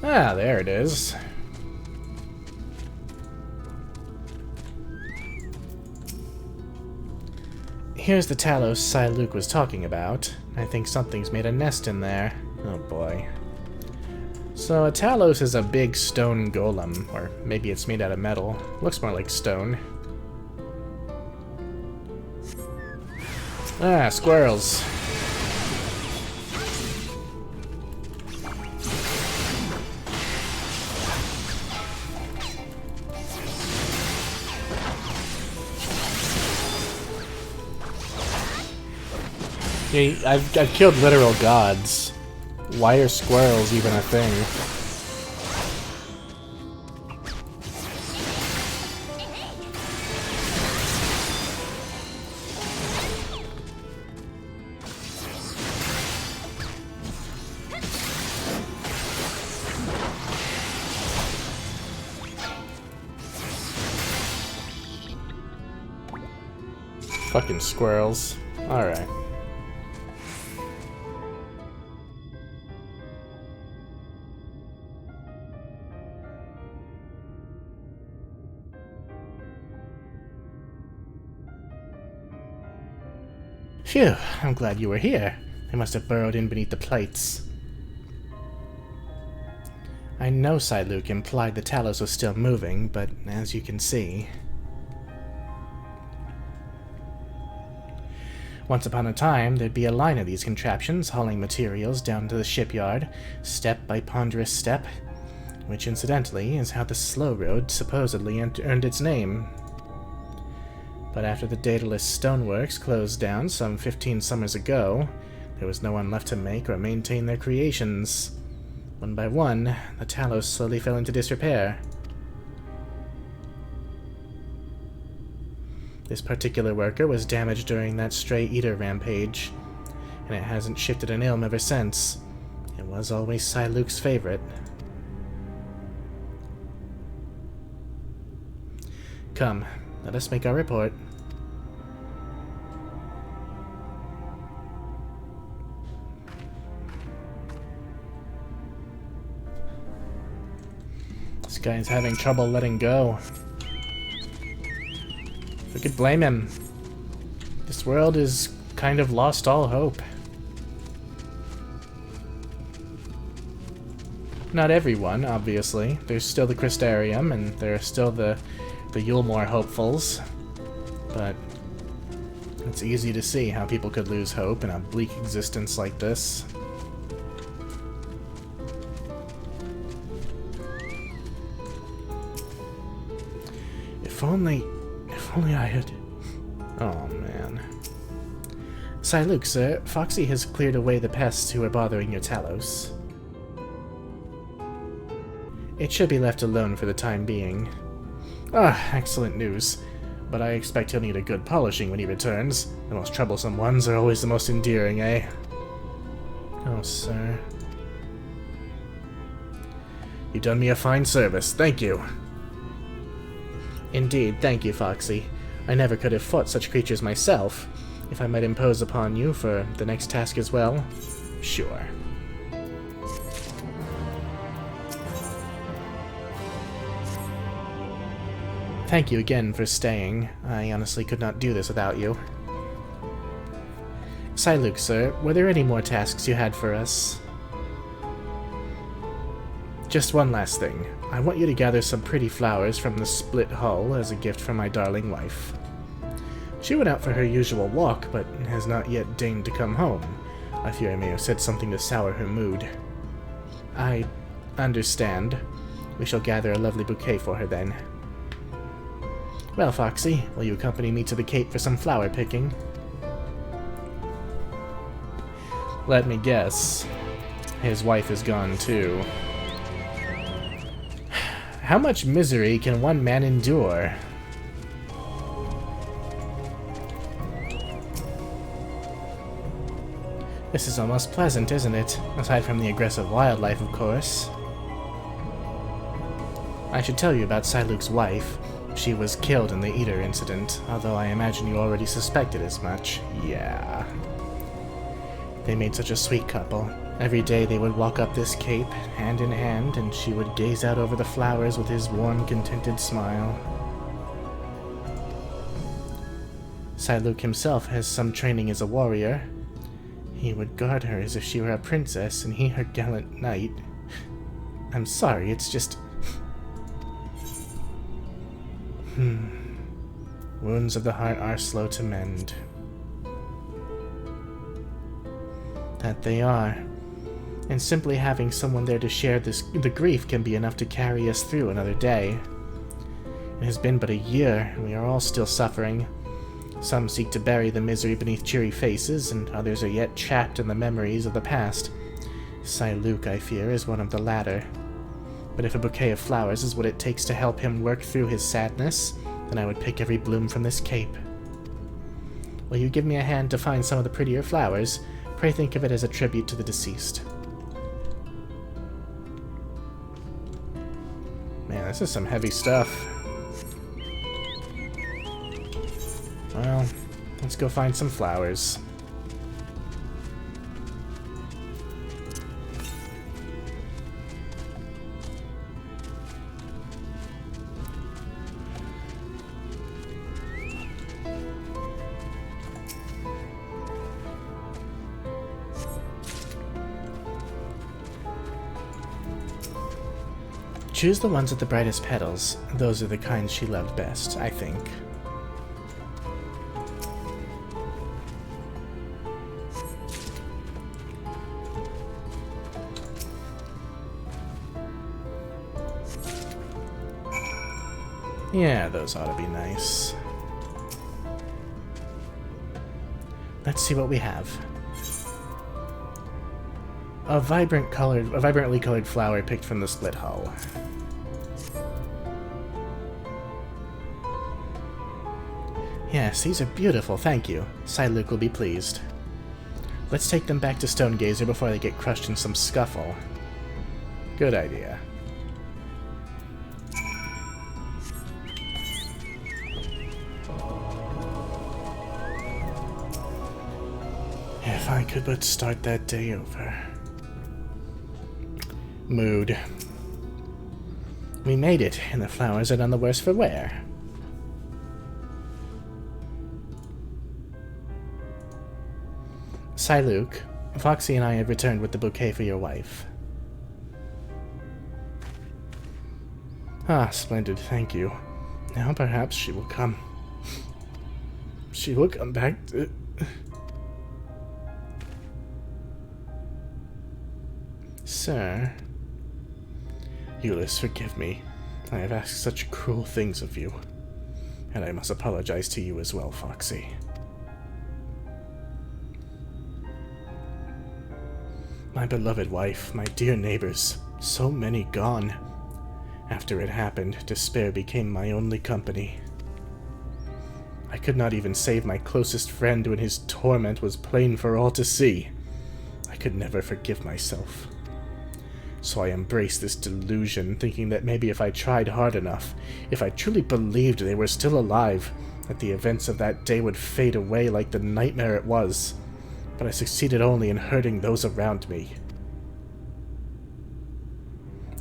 [SPEAKER 1] Ah, there it is. Here's the Talos Luke was talking about. I think something's made a nest in there. Oh boy. So a Talos is a big stone golem, or maybe it's made out of metal. Looks more like stone. Ah, squirrels. Yeah, I've killed literal gods. Why are squirrels even a thing? Fucking squirrels. Alright. Phew, I'm glad you were here. They must have burrowed in beneath the plates. I know Luke implied the Talos was still moving, but as you can see... Once upon a time, there'd be a line of these contraptions hauling materials down to the shipyard, step by ponderous step, which incidentally is how the Slow Road supposedly earned its name. But after the Daedalus Stoneworks closed down some 15 summers ago, there was no one left to make or maintain their creations. One by one, the Talos slowly fell into disrepair. This particular worker was damaged during that stray eater rampage, and it hasn't shifted an ilm ever since. It was always Luke's favorite. Come, let us make our report. This guy's having trouble letting go. Who could blame him? This world is kind of lost all hope. Not everyone, obviously. There's still the Crystarium, and there are still the Eulmore hopefuls. But it's easy to see how people could lose hope in a bleak existence like this. If only I had... Oh, man. Luke, sir, Foxy has cleared away the pests who are bothering your Talos. It should be left alone for the time being. Ah, excellent news. But I expect he'll need a good polishing when he returns. The most troublesome ones are always the most endearing, eh? Oh, sir. You've done me a fine service. Thank you. Indeed, thank you, Foxy. I never could have fought such creatures myself. If I might impose upon you for the next task as well? Sure. thank you again for staying. I honestly could not do this without you. Luke, sir, were there any more tasks you had for us? Just one last thing. I want you to gather some pretty flowers from the split hull as a gift from my darling wife. She went out for her usual walk, but has not yet deigned to come home. I fear I may have said something to sour her mood. I understand. We shall gather a lovely bouquet for her then. Well, Foxy, will you accompany me to the Cape for some flower picking? Let me guess. His wife is gone too. How much misery can one man endure? This is almost pleasant, isn't it? Aside from the aggressive wildlife, of course. I should tell you about Luke's wife. She was killed in the Eater incident, although I imagine you already suspected as much. Yeah. They made such a sweet couple. Every day they would walk up this cape, hand in hand, and she would gaze out over the flowers with his warm, contented smile. Luke himself has some training as a warrior. He would guard her as if she were a princess, and he her gallant knight. I'm sorry, it's just... Wounds of the heart are slow to mend. That they are. And simply having someone there to share the grief can be enough to carry us through another day. It has been but a year, and we are all still suffering. Some seek to bury the misery beneath cheery faces, and others are yet trapped in the memories of the past. Luke, I fear, is one of the latter. But if a bouquet of flowers is what it takes to help him work through his sadness, then I would pick every bloom from this cape. Will you give me a hand to find some of the prettier flowers? Pray think of it as a tribute to the deceased. Man, this is some heavy stuff. Well, let's go find some flowers. Choose the ones with the brightest petals. Those are the kinds she loved best, I think. Yeah, those ought to be nice. Let's see what we have. A vibrantly colored flower picked from the split hull. Yes, these are beautiful, thank you. Luke will be pleased. Let's take them back to Stonegazer before they get crushed in some scuffle. Good idea. If I could but start that day over. Mood. We made it, and the flowers are none the worse for wear. Luke, Foxy and I have returned with the bouquet for your wife. Ah, splendid, thank you. Now perhaps she will come. She will come back to... Sir... Euless, forgive me. I have asked such cruel things of you. And I must apologize to you as well, Foxy. My beloved wife, my dear neighbors, so many gone. After it happened, despair became my only company. I could not even save my closest friend when his torment was plain for all to see. I could never forgive myself. So I embraced this delusion, thinking that maybe if I tried hard enough, if I truly believed they were still alive, that the events of that day would fade away like the nightmare it was. But I succeeded only in hurting those around me.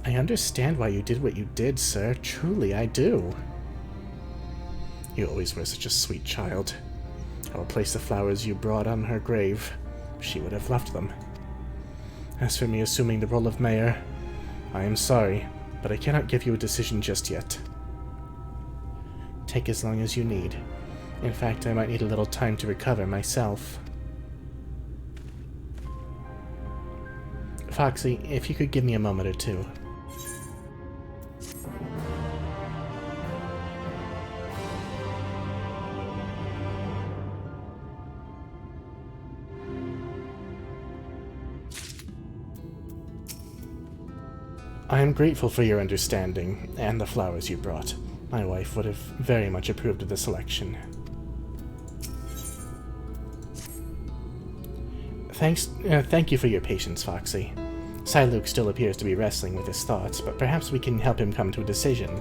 [SPEAKER 1] I understand why you did what you did, sir. Truly, I do. You always were such a sweet child. I will place the flowers you brought on her grave. She would have loved them. As for me assuming the role of mayor, I am sorry, but I cannot give you a decision just yet. Take as long as you need. In fact, I might need a little time to recover myself. Foxy, if you could give me a moment or two. I am grateful for your understanding, and the flowers you brought. My wife would have very much approved of the selection. Thank you for your patience, Foxy. Luke still appears to be wrestling with his thoughts, but perhaps we can help him come to a decision.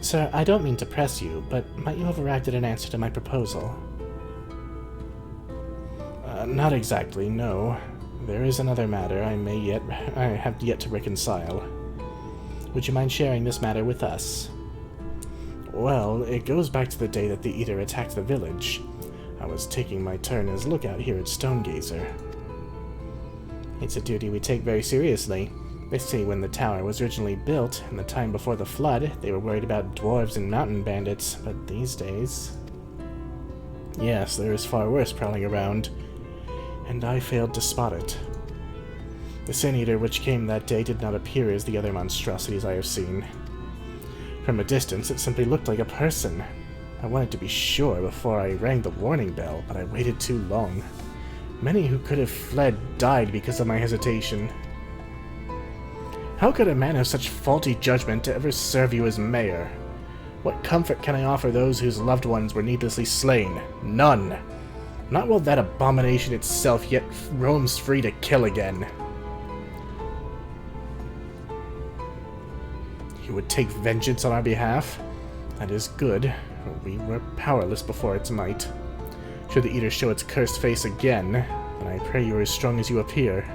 [SPEAKER 1] Sir, I don't mean to press you, but might you have arrived at an answer to my proposal? Not exactly, no. There is another matter I have yet to reconcile. Would you mind sharing this matter with us? Well, it goes back to the day that the Eater attacked the village. I was taking my turn as lookout here at Stonegazer. It's a duty we take very seriously. They say when the tower was originally built, in the time before the flood, they were worried about dwarves and mountain bandits, but these days... Yes, there is far worse prowling around, and I failed to spot it. The Sin Eater which came that day did not appear as the other monstrosities I have seen. From a distance, it simply looked like a person. I wanted to be sure before I rang the warning bell, but I waited too long. Many who could have fled died because of my hesitation. How could a man have such faulty judgment to ever serve you as mayor? What comfort can I offer those whose loved ones were needlessly slain? None! Not while that abomination itself yet roams free to kill again. You would take vengeance on our behalf? That is good. We were powerless before its might. Should the Eater show its cursed face again, then I pray you are as strong as you appear.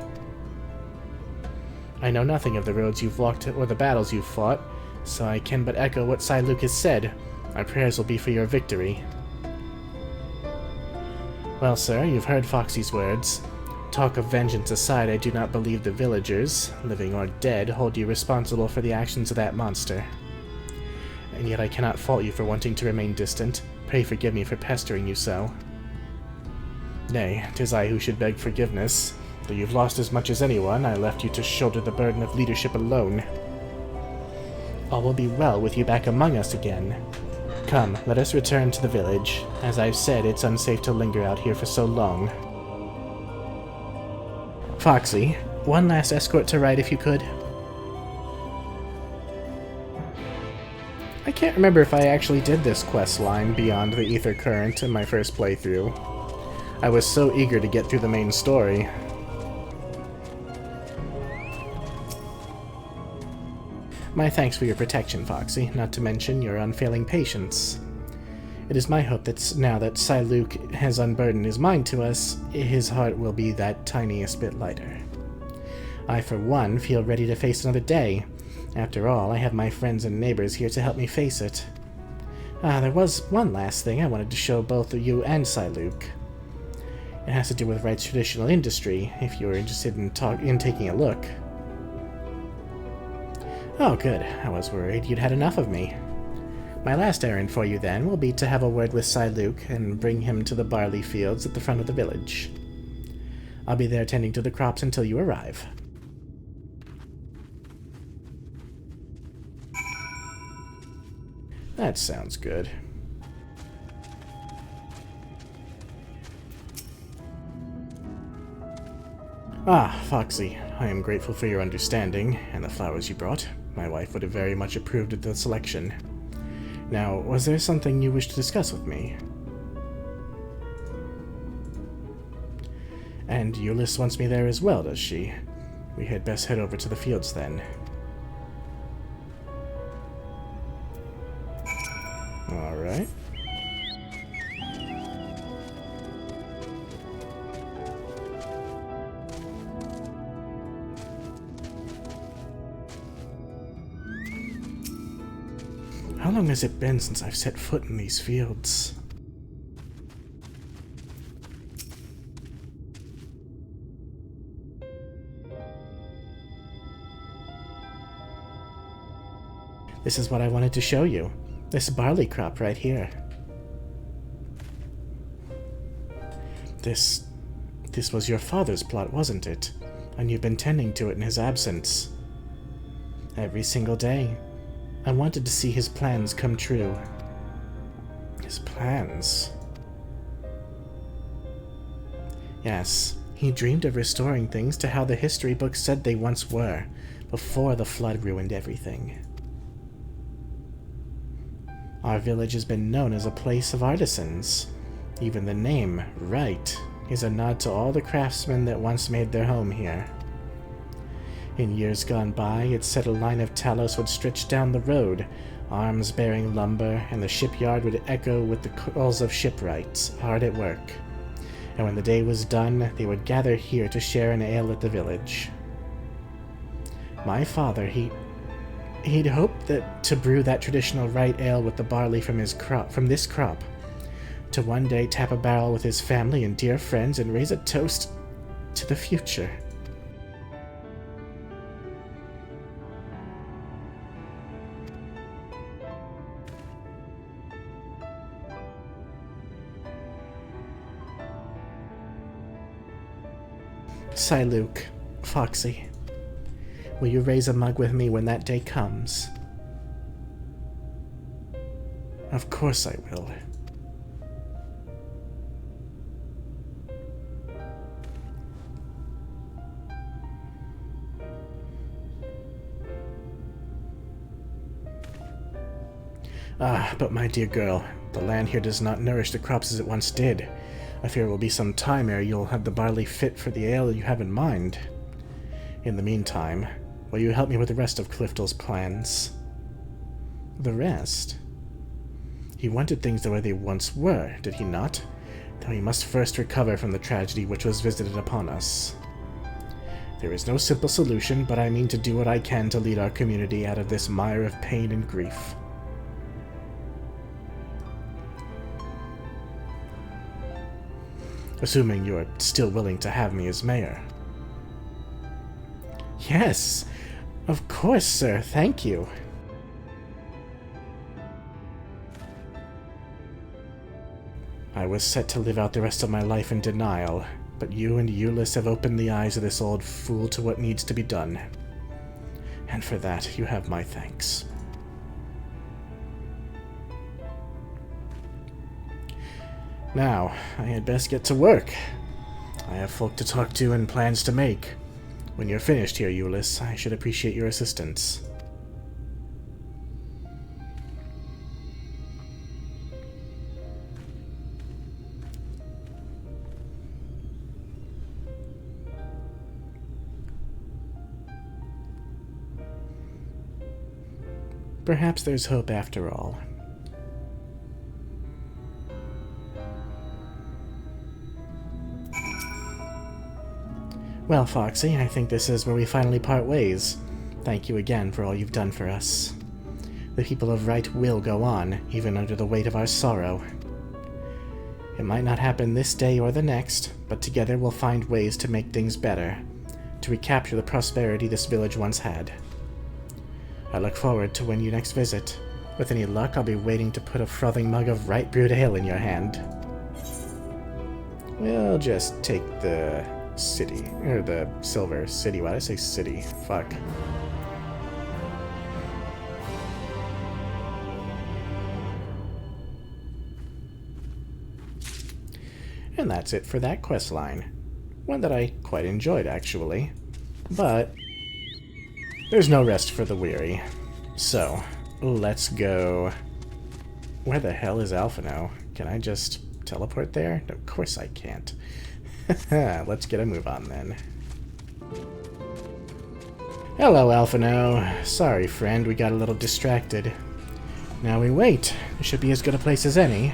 [SPEAKER 1] I know nothing of the roads you've walked or the battles you've fought, so I can but echo what Luke has said. Our prayers will be for your victory. Well, sir, you've heard Foxy's words. Talk of vengeance aside, I do not believe the villagers, living or dead, hold you responsible for the actions of that monster. And yet I cannot fault you for wanting to remain distant. Pray forgive me for pestering you so. Nay, 'tis I who should beg forgiveness. Though you've lost as much as anyone, I left you to shoulder the burden of leadership alone. All will be well with you back among us again. Come, let us return to the village. As I've said, it's unsafe to linger out here for so long. Foxy, one last escort to ride if you could. I can't remember if I actually did this quest line beyond the Ether Current in my first playthrough. I was so eager to get through the main story. My thanks for your protection, Foxy, not to mention your unfailing patience. It is my hope that now that Luke has unburdened his mind to us, his heart will be that tiniest bit lighter. I, for one, feel ready to face another day. After all, I have my friends and neighbors here to help me face it. There was one last thing I wanted to show both you and Luke. It has to do with Wright's traditional industry, if you're interested in taking a look. Oh, good. I was worried you'd had enough of me. My last errand for you, then, will be to have a word with Luke and bring him to the barley fields at the front of the village. I'll be there tending to the crops until you arrive. That sounds good. Ah, Foxy, I am grateful for your understanding and the flowers you brought. My wife would have very much approved of the selection. Now, was there something you wished to discuss with me? And Euless wants me there as well, does she? We had best head over to the fields then. Alright. How long has it been since I've set foot in these fields? This is what I wanted to show you. This barley crop right here. This was your father's plot, wasn't it? And you've been tending to it in his absence. Every single day. I wanted to see his plans come true. His plans? Yes, he dreamed of restoring things to how the history books said they once were, before the flood ruined everything. Our village has been known as a place of artisans. Even the name, Wright, is a nod to all the craftsmen that once made their home here. In years gone by, it said a line of talus would stretch down the road, arms bearing lumber, and the shipyard would echo with the calls of shipwrights, hard at work. And when the day was done, they would gather here to share an ale at the village. My father, he'd hoped that to brew that traditional Wright ale with the barley from this crop, to one day tap a barrel with his family and dear friends and raise a toast to the future. Sigh, Luke. Foxy. Will you raise a mug with me when that day comes? Of course I will. Ah, but my dear girl, the land here does not nourish the crops as it once did. I fear it will be some time ere you'll have the barley fit for the ale you have in mind. In the meantime, will you help me with the rest of Clifton's plans? The rest? He wanted things the way they once were, did he not? Though he must first recover from the tragedy which was visited upon us. There is no simple solution, but I mean to do what I can to lead our community out of this mire of pain and grief. Assuming you are still willing to have me as mayor. Yes, of course, sir. Thank you. I was set to live out the rest of my life in denial, but you and Euless have opened the eyes of this old fool to what needs to be done. And for that, you have my thanks. Now, I had best get to work. I have folk to talk to and plans to make. When you're finished here, Euless, I should appreciate your assistance. Perhaps there's hope after all. Well, Foxy, I think this is where we finally part ways. Thank you again for all you've done for us. The people of Wright will go on, even under the weight of our sorrow. It might not happen this day or the next, but together we'll find ways to make things better, to recapture the prosperity this village once had. I look forward to when you next visit. With any luck, I'll be waiting to put a frothing mug of Wright brewed ale in your hand. We'll just take the city, or the silver city. Why did I say city? Fuck. And that's it for that quest line. One that I quite enjoyed, actually. But there's no rest for the weary. So, let's go... Where the hell is Alphinaud? Can I just teleport there? No, of course I can't. Let's get a move on then. Hello, Alphinaud. Sorry, friend, we got a little distracted. Now we wait. It should be as good a place as any.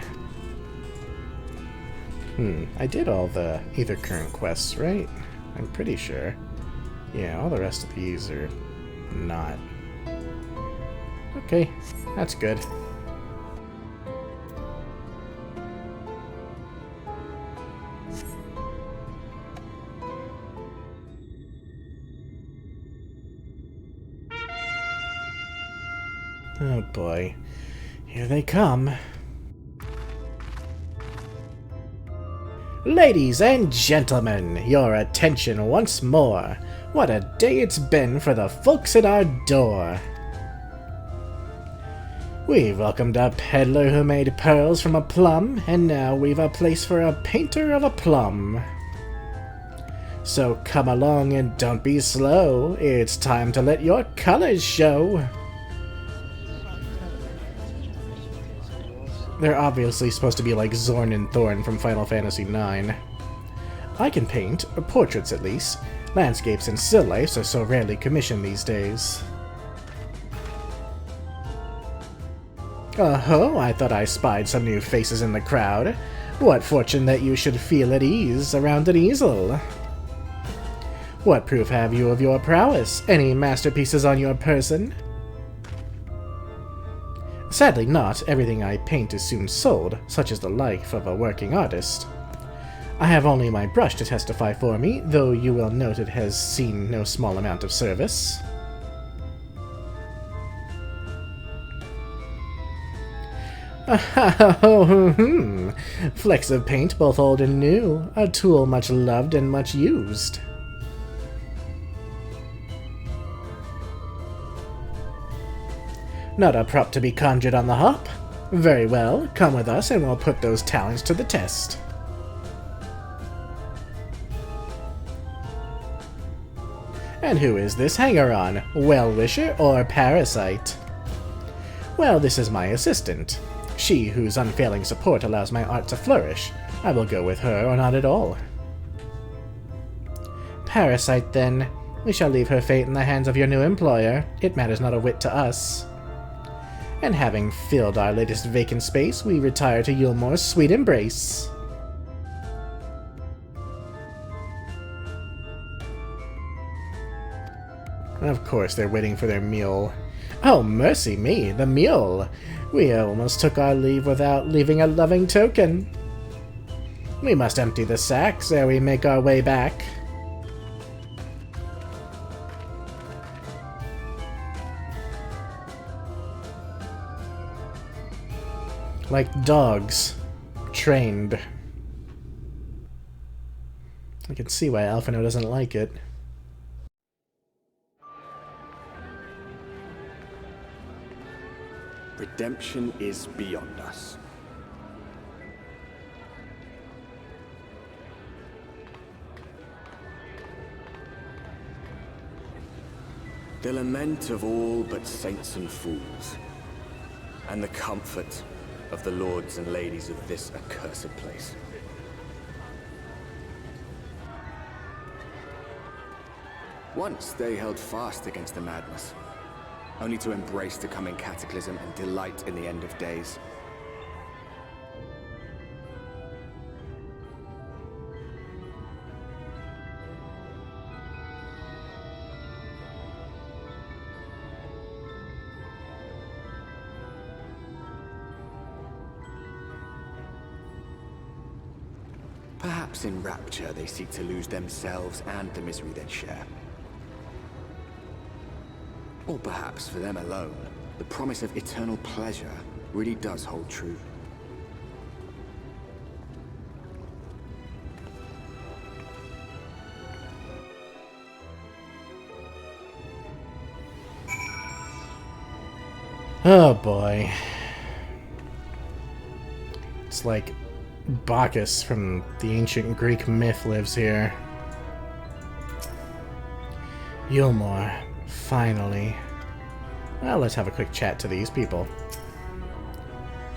[SPEAKER 1] I did all the either current quests, right? I'm pretty sure. Yeah, all the rest of these are not. Okay, that's good. Oh boy. Here they come. Ladies and gentlemen, your attention once more. What a day it's been for the folks at our door. We've welcomed a peddler who made pearls from a plum, and now we've a place for a painter of a plum. So come along and don't be slow. It's time to let your colors show. They're obviously supposed to be like Zorn and Thorn from Final Fantasy IX. I can paint, portraits at least. Landscapes and still lifes are so rarely commissioned these days. Oh, I thought I spied some new faces in the crowd. What fortune that you should feel at ease around an easel. What proof have you of your prowess? Any masterpieces on your person? Sadly not, everything I paint is soon sold, such is the life of a working artist. I have only my brush to testify for me, though you will note it has seen no small amount of service. Flecks of paint, both old and new, a tool much loved and much used. Not a prop to be conjured on the hop? Very well, come with us and we'll put those talents to the test. And who is this hanger-on? Well-wisher or parasite? Well, this is my assistant. She whose unfailing support allows my art to flourish. I will go with her or not at all. Parasite, then. We shall leave her fate in the hands of your new employer. It matters not a whit to us. And having filled our latest vacant space, we retire to Eulmore's sweet embrace. Of course, they're waiting for their meal. Oh, mercy me, the meal! We almost took our leave without leaving a loving token. We must empty the sacks ere we make our way back. Like dogs. Trained. I can see why Alphinaud doesn't like it.
[SPEAKER 6] Redemption is beyond us. The lament of all but saints and fools, and the comfort of the lords and ladies of this accursed place. Once they held fast against the madness, only to embrace the coming cataclysm and delight in the end of days. Perhaps in rapture they seek to lose themselves and the misery they share. Or perhaps for them alone, the promise of eternal pleasure really does hold true.
[SPEAKER 1] Oh boy. It's like Bacchus from the ancient Greek myth lives here. Eulmore, finally. Well, let's have a quick chat to these people.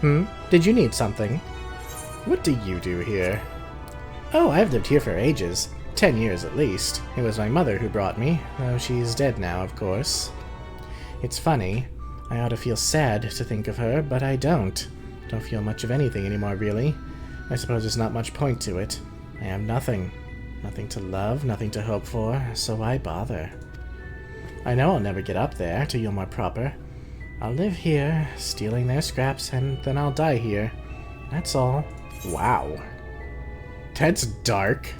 [SPEAKER 1] Did you need something? What do you do here? Oh, I've lived here for ages. 10 years at least. It was my mother who brought me, though she's dead now, of course. It's funny. I ought to feel sad to think of her, but I don't. Don't feel much of anything anymore, really. I suppose there's not much point to it. I have nothing. Nothing to love, nothing to hope for, so why bother? I know I'll never get up there, to Eulmore proper. I'll live here, stealing their scraps, and then I'll die here. That's all. Wow. That's dark.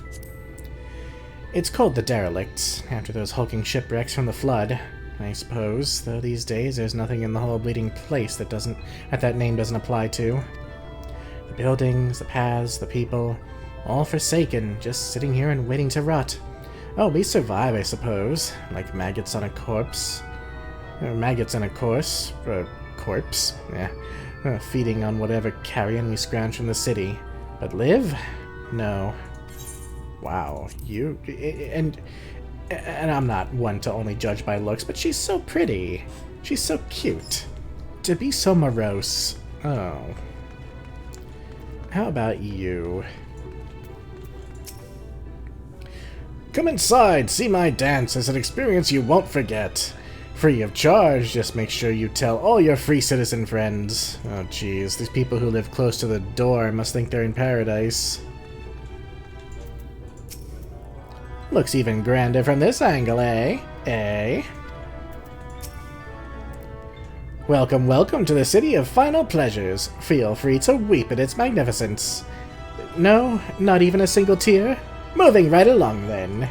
[SPEAKER 1] It's called the Derelicts, after those hulking shipwrecks from the flood, I suppose, though these days there's nothing in the whole bleeding place that name doesn't apply to. The buildings, the paths, the people, all forsaken, just sitting here and waiting to rot. Oh, we survive, I suppose, like maggots on a corpse. Maggots in a corpse, yeah. Feeding on whatever carrion we scrounge from the city. But live? No. Wow, and I'm not one to only judge by looks, but she's so pretty. She's so cute. To be so morose. Oh. How about you? Come inside, see my dance. It's an experience you won't forget. Free of charge, just make sure you tell all your free citizen friends. Oh jeez, these people who live close to the door must think they're in paradise. Looks even grander from this angle, eh? Eh? Welcome, welcome to the city of final pleasures. Feel free to weep at its magnificence. No, not even a single tear? Moving right along, then.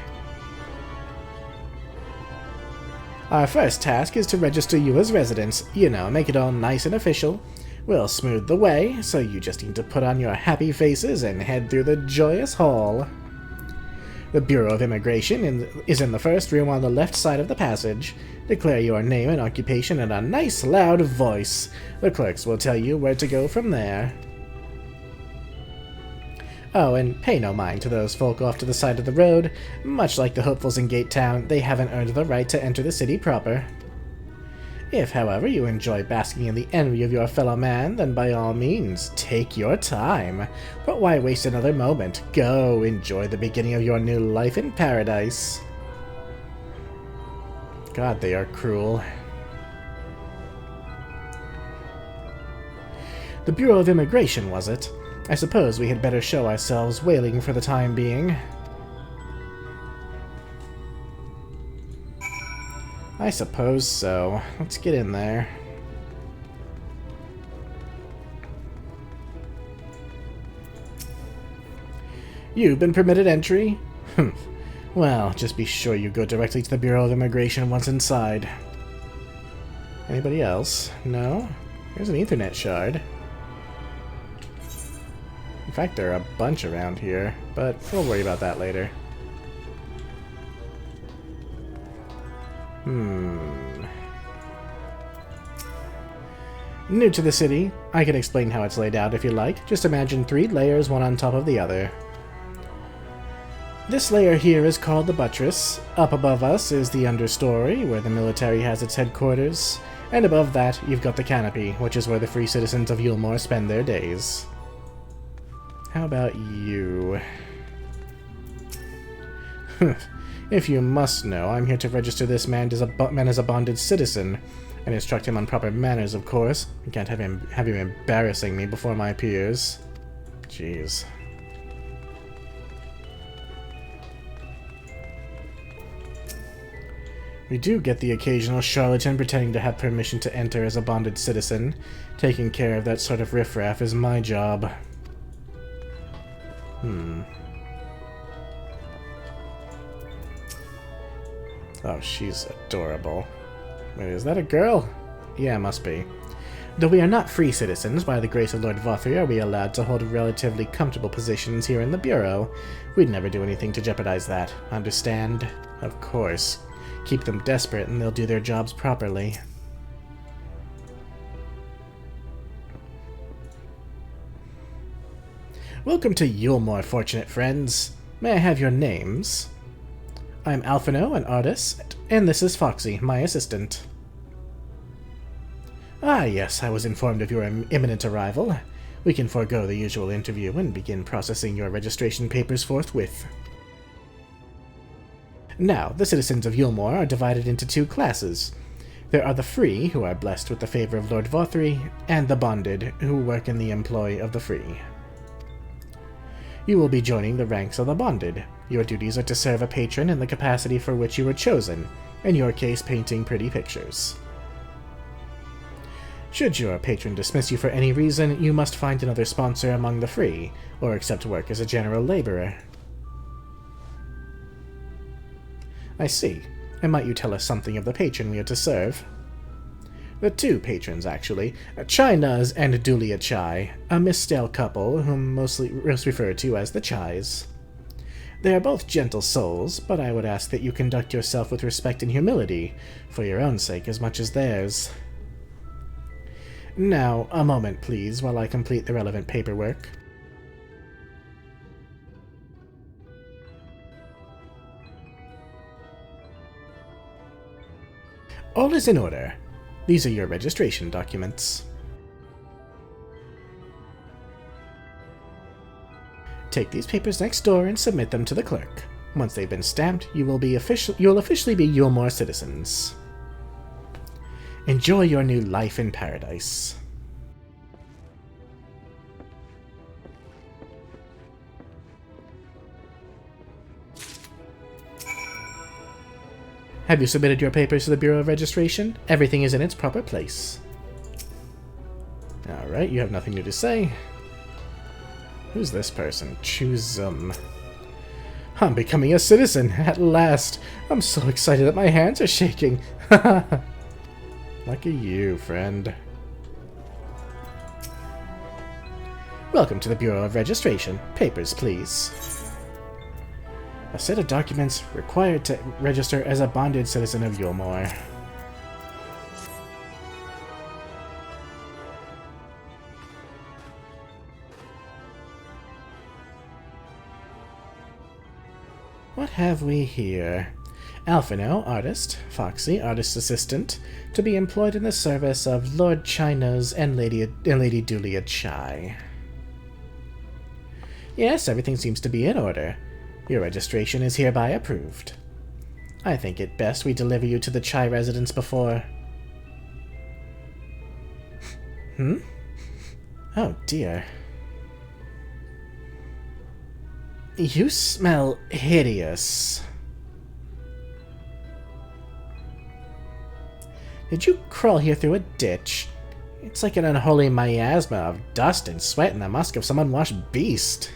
[SPEAKER 1] Our first task is to register you as residents. You know, make it all nice and official. We'll smooth the way, so you just need to put on your happy faces and head through the joyous hall. The Bureau of Immigration is in the first room on the left side of the passage. Declare your name and occupation in a nice loud voice. The clerks will tell you where to go from there. Oh, and pay no mind to those folk off to the side of the road. Much like the hopefuls in Gate Town, they haven't earned the right to enter the city proper. If, however, you enjoy basking in the envy of your fellow man, then by all means, take your time. But why waste another moment? Go, enjoy the beginning of your new life in paradise. God, they are cruel. The Bureau of Immigration, was it? I suppose we had better show ourselves wailing for the time being. I suppose so. Let's get in there. You've been permitted entry? Well, just be sure you go directly to the Bureau of Immigration once inside. Anybody else? No? There's an Ethernet shard. In fact, there are a bunch around here, but we'll worry about that later. New to the city. I can explain how it's laid out if you like. Just imagine 3 layers, one on top of the other. This layer here is called the buttress. Up above us is the understory, where the military has its headquarters. And above that, you've got the canopy, which is where the free citizens of Eulmore spend their days. How about you? If you must know, I'm here to register this man as a bonded citizen, and instruct him on proper manners, of course. I can't have him embarrassing me before my peers. Jeez. We do get the occasional charlatan pretending to have permission to enter as a bonded citizen. Taking care of that sort of riffraff is my job. Oh, she's adorable. Wait, is that a girl? Yeah, must be. Though we are not free citizens, by the grace of Lord Vothry are we allowed to hold relatively comfortable positions here in the Bureau. We'd never do anything to jeopardize that. Understand? Of course. Keep them desperate and they'll do their jobs properly. Welcome to Eulmore, fortunate friends. May I have your names? I'm Alphinaud, an artist, and this is Foxy, my assistant. Ah yes, I was informed of your imminent arrival. We can forego the usual interview and begin processing your registration papers forthwith. Now, the citizens of Eulmore are divided into 2 classes. There are the free, who are blessed with the favor of Lord Vothry, and the bonded, who work in the employ of the free. You will be joining the ranks of the bonded. Your duties are to serve a patron in the capacity for which you were chosen, in your case painting pretty pictures. Should your patron dismiss you for any reason, you must find another sponsor among the free, or accept work as a general laborer. I see. And might you tell us something of the patron we are to serve? The two patrons, actually. Chai-Nuz and Dulia Chai, a misstale couple whom most referred to as the Chais. They are both gentle souls, but I would ask that you conduct yourself with respect and humility, for your own sake as much as theirs. Now, a moment, please, while I complete the relevant paperwork. All is in order. These are your registration documents. Take these papers next door and submit them to the clerk. Once they've been stamped, you will officially be Eulmore citizens. Enjoy your new life in paradise. Have you submitted your papers to the Bureau of Registration? Everything is in its proper place. Alright, you have nothing new to say. Who's this person? Choose them. I'm becoming a citizen, at last. I'm so excited that my hands are shaking. Lucky you, friend. Welcome to the Bureau of Registration. Papers, please. A set of documents required to register as a bonded citizen of Eulmore. What have we here? Alphinaud, artist. Foxy, artist assistant. To be employed in the service of Lord Chai-Nuz and Lady Dulia Chai. Yes, everything seems to be in order. Your registration is hereby approved. I think it best we deliver you to the Chai residence before... Oh dear. You smell hideous. Did you crawl here through a ditch? It's like an unholy miasma of dust and sweat and the musk of some unwashed beast.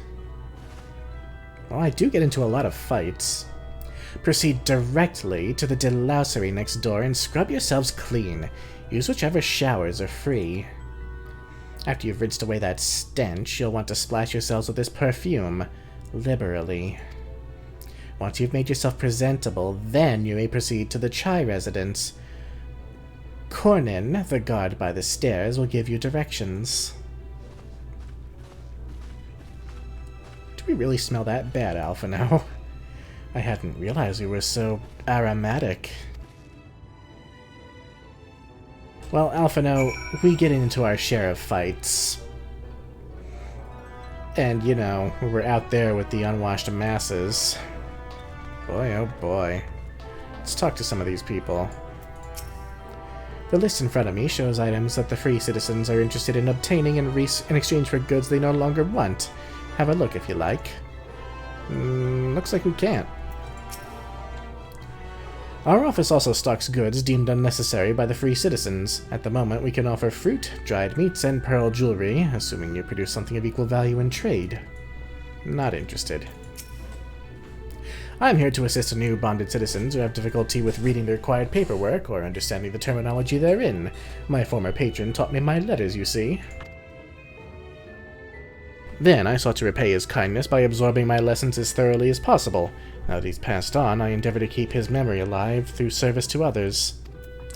[SPEAKER 1] Well, I do get into a lot of fights. Proceed directly to the delousery next door and scrub yourselves clean. Use whichever showers are free. After you've rinsed away that stench, you'll want to splash yourselves with this perfume, liberally. Once you've made yourself presentable, then you may proceed to the Chai residence. Cornin, the guard by the stairs, will give you directions. Do we really smell that bad, Alphinaud? I hadn't realized we were so aromatic. Well, Alphinaud, we get into our share of fights. And, you know, we're out there with the unwashed masses. Boy, oh boy. Let's talk to some of these people. The list in front of me shows items that the free citizens are interested in obtaining in exchange for goods they no longer want. Have a look if you like. Looks like we can't. Our office also stocks goods deemed unnecessary by the free citizens. At the moment, we can offer fruit, dried meats, and pearl jewelry, assuming you produce something of equal value in trade. Not interested. I'm here to assist new bonded citizens who have difficulty with reading the required paperwork or understanding the terminology therein. My former patron taught me my letters, you see. Then I sought to repay his kindness by absorbing my lessons as thoroughly as possible. Now that he's passed on, I endeavor to keep his memory alive through service to others.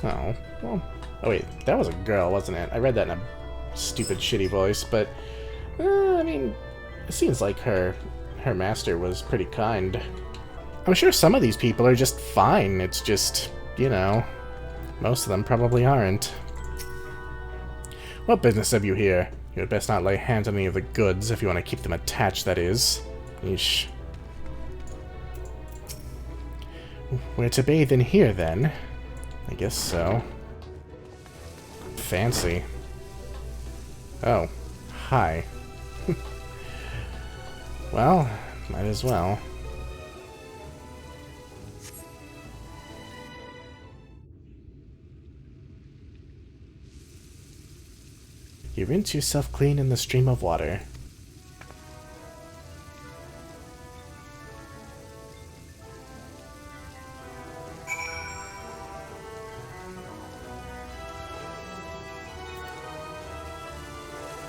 [SPEAKER 1] Oh, well... Oh wait, that was a girl, wasn't it? I read that in a stupid, shitty voice, but... I mean, it seems like her master was pretty kind. I'm sure some of these people are just fine, it's just, you know... Most of them probably aren't. What business have you here? You had best not lay hands on any of the goods, if you want to keep them attached, that is. Yeesh. We're to bathe in here, then? I guess so. Fancy. Oh. Hi. Well, might as well. You rinse yourself clean in the stream of water.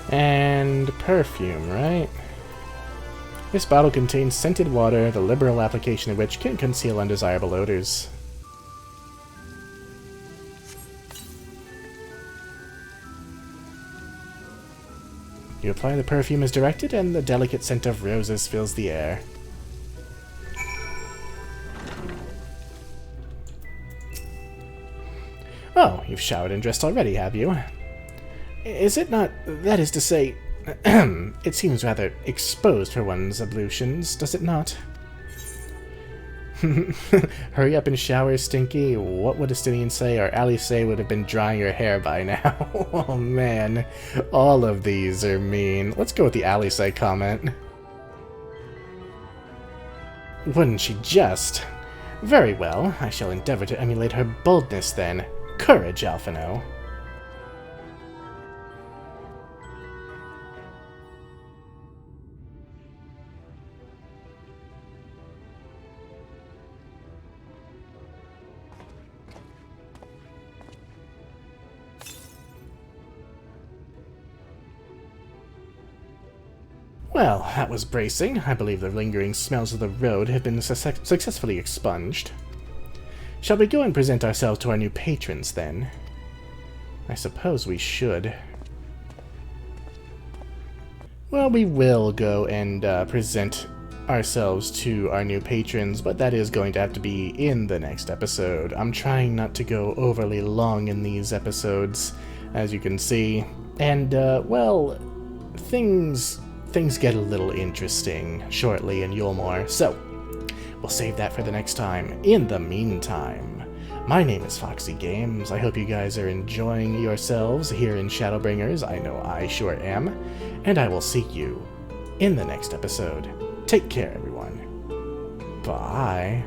[SPEAKER 1] And perfume, right? This bottle contains scented water, the liberal application of which can conceal undesirable odors. You apply the perfume as directed, and the delicate scent of roses fills the air. Oh, you've showered and dressed already, have you? Is it not, that is to say, it seems rather exposed for one's ablutions, does it not? Hurry up and shower, Stinky. What would Estinian say, or Alice would have been drying her hair by now? Oh man, all of these are mean. Let's go with the Alice comment. Wouldn't she just? Very well, I shall endeavor to emulate her boldness then. Courage, Alphinaud. Well, that was bracing. I believe the lingering smells of the road have been successfully expunged. Shall we go and present ourselves to our new patrons, then? I suppose we should. Well, we will go and present ourselves to our new patrons, but that is going to have to be in the next episode. I'm trying not to go overly long in these episodes, as you can see. And, well, things get a little interesting shortly in Eulmore, so we'll save that for the next time. In the meantime, my name is Foxy Games. I hope you guys are enjoying yourselves here in Shadowbringers. I know I sure am. And I will see you in the next episode. Take care, everyone. Bye.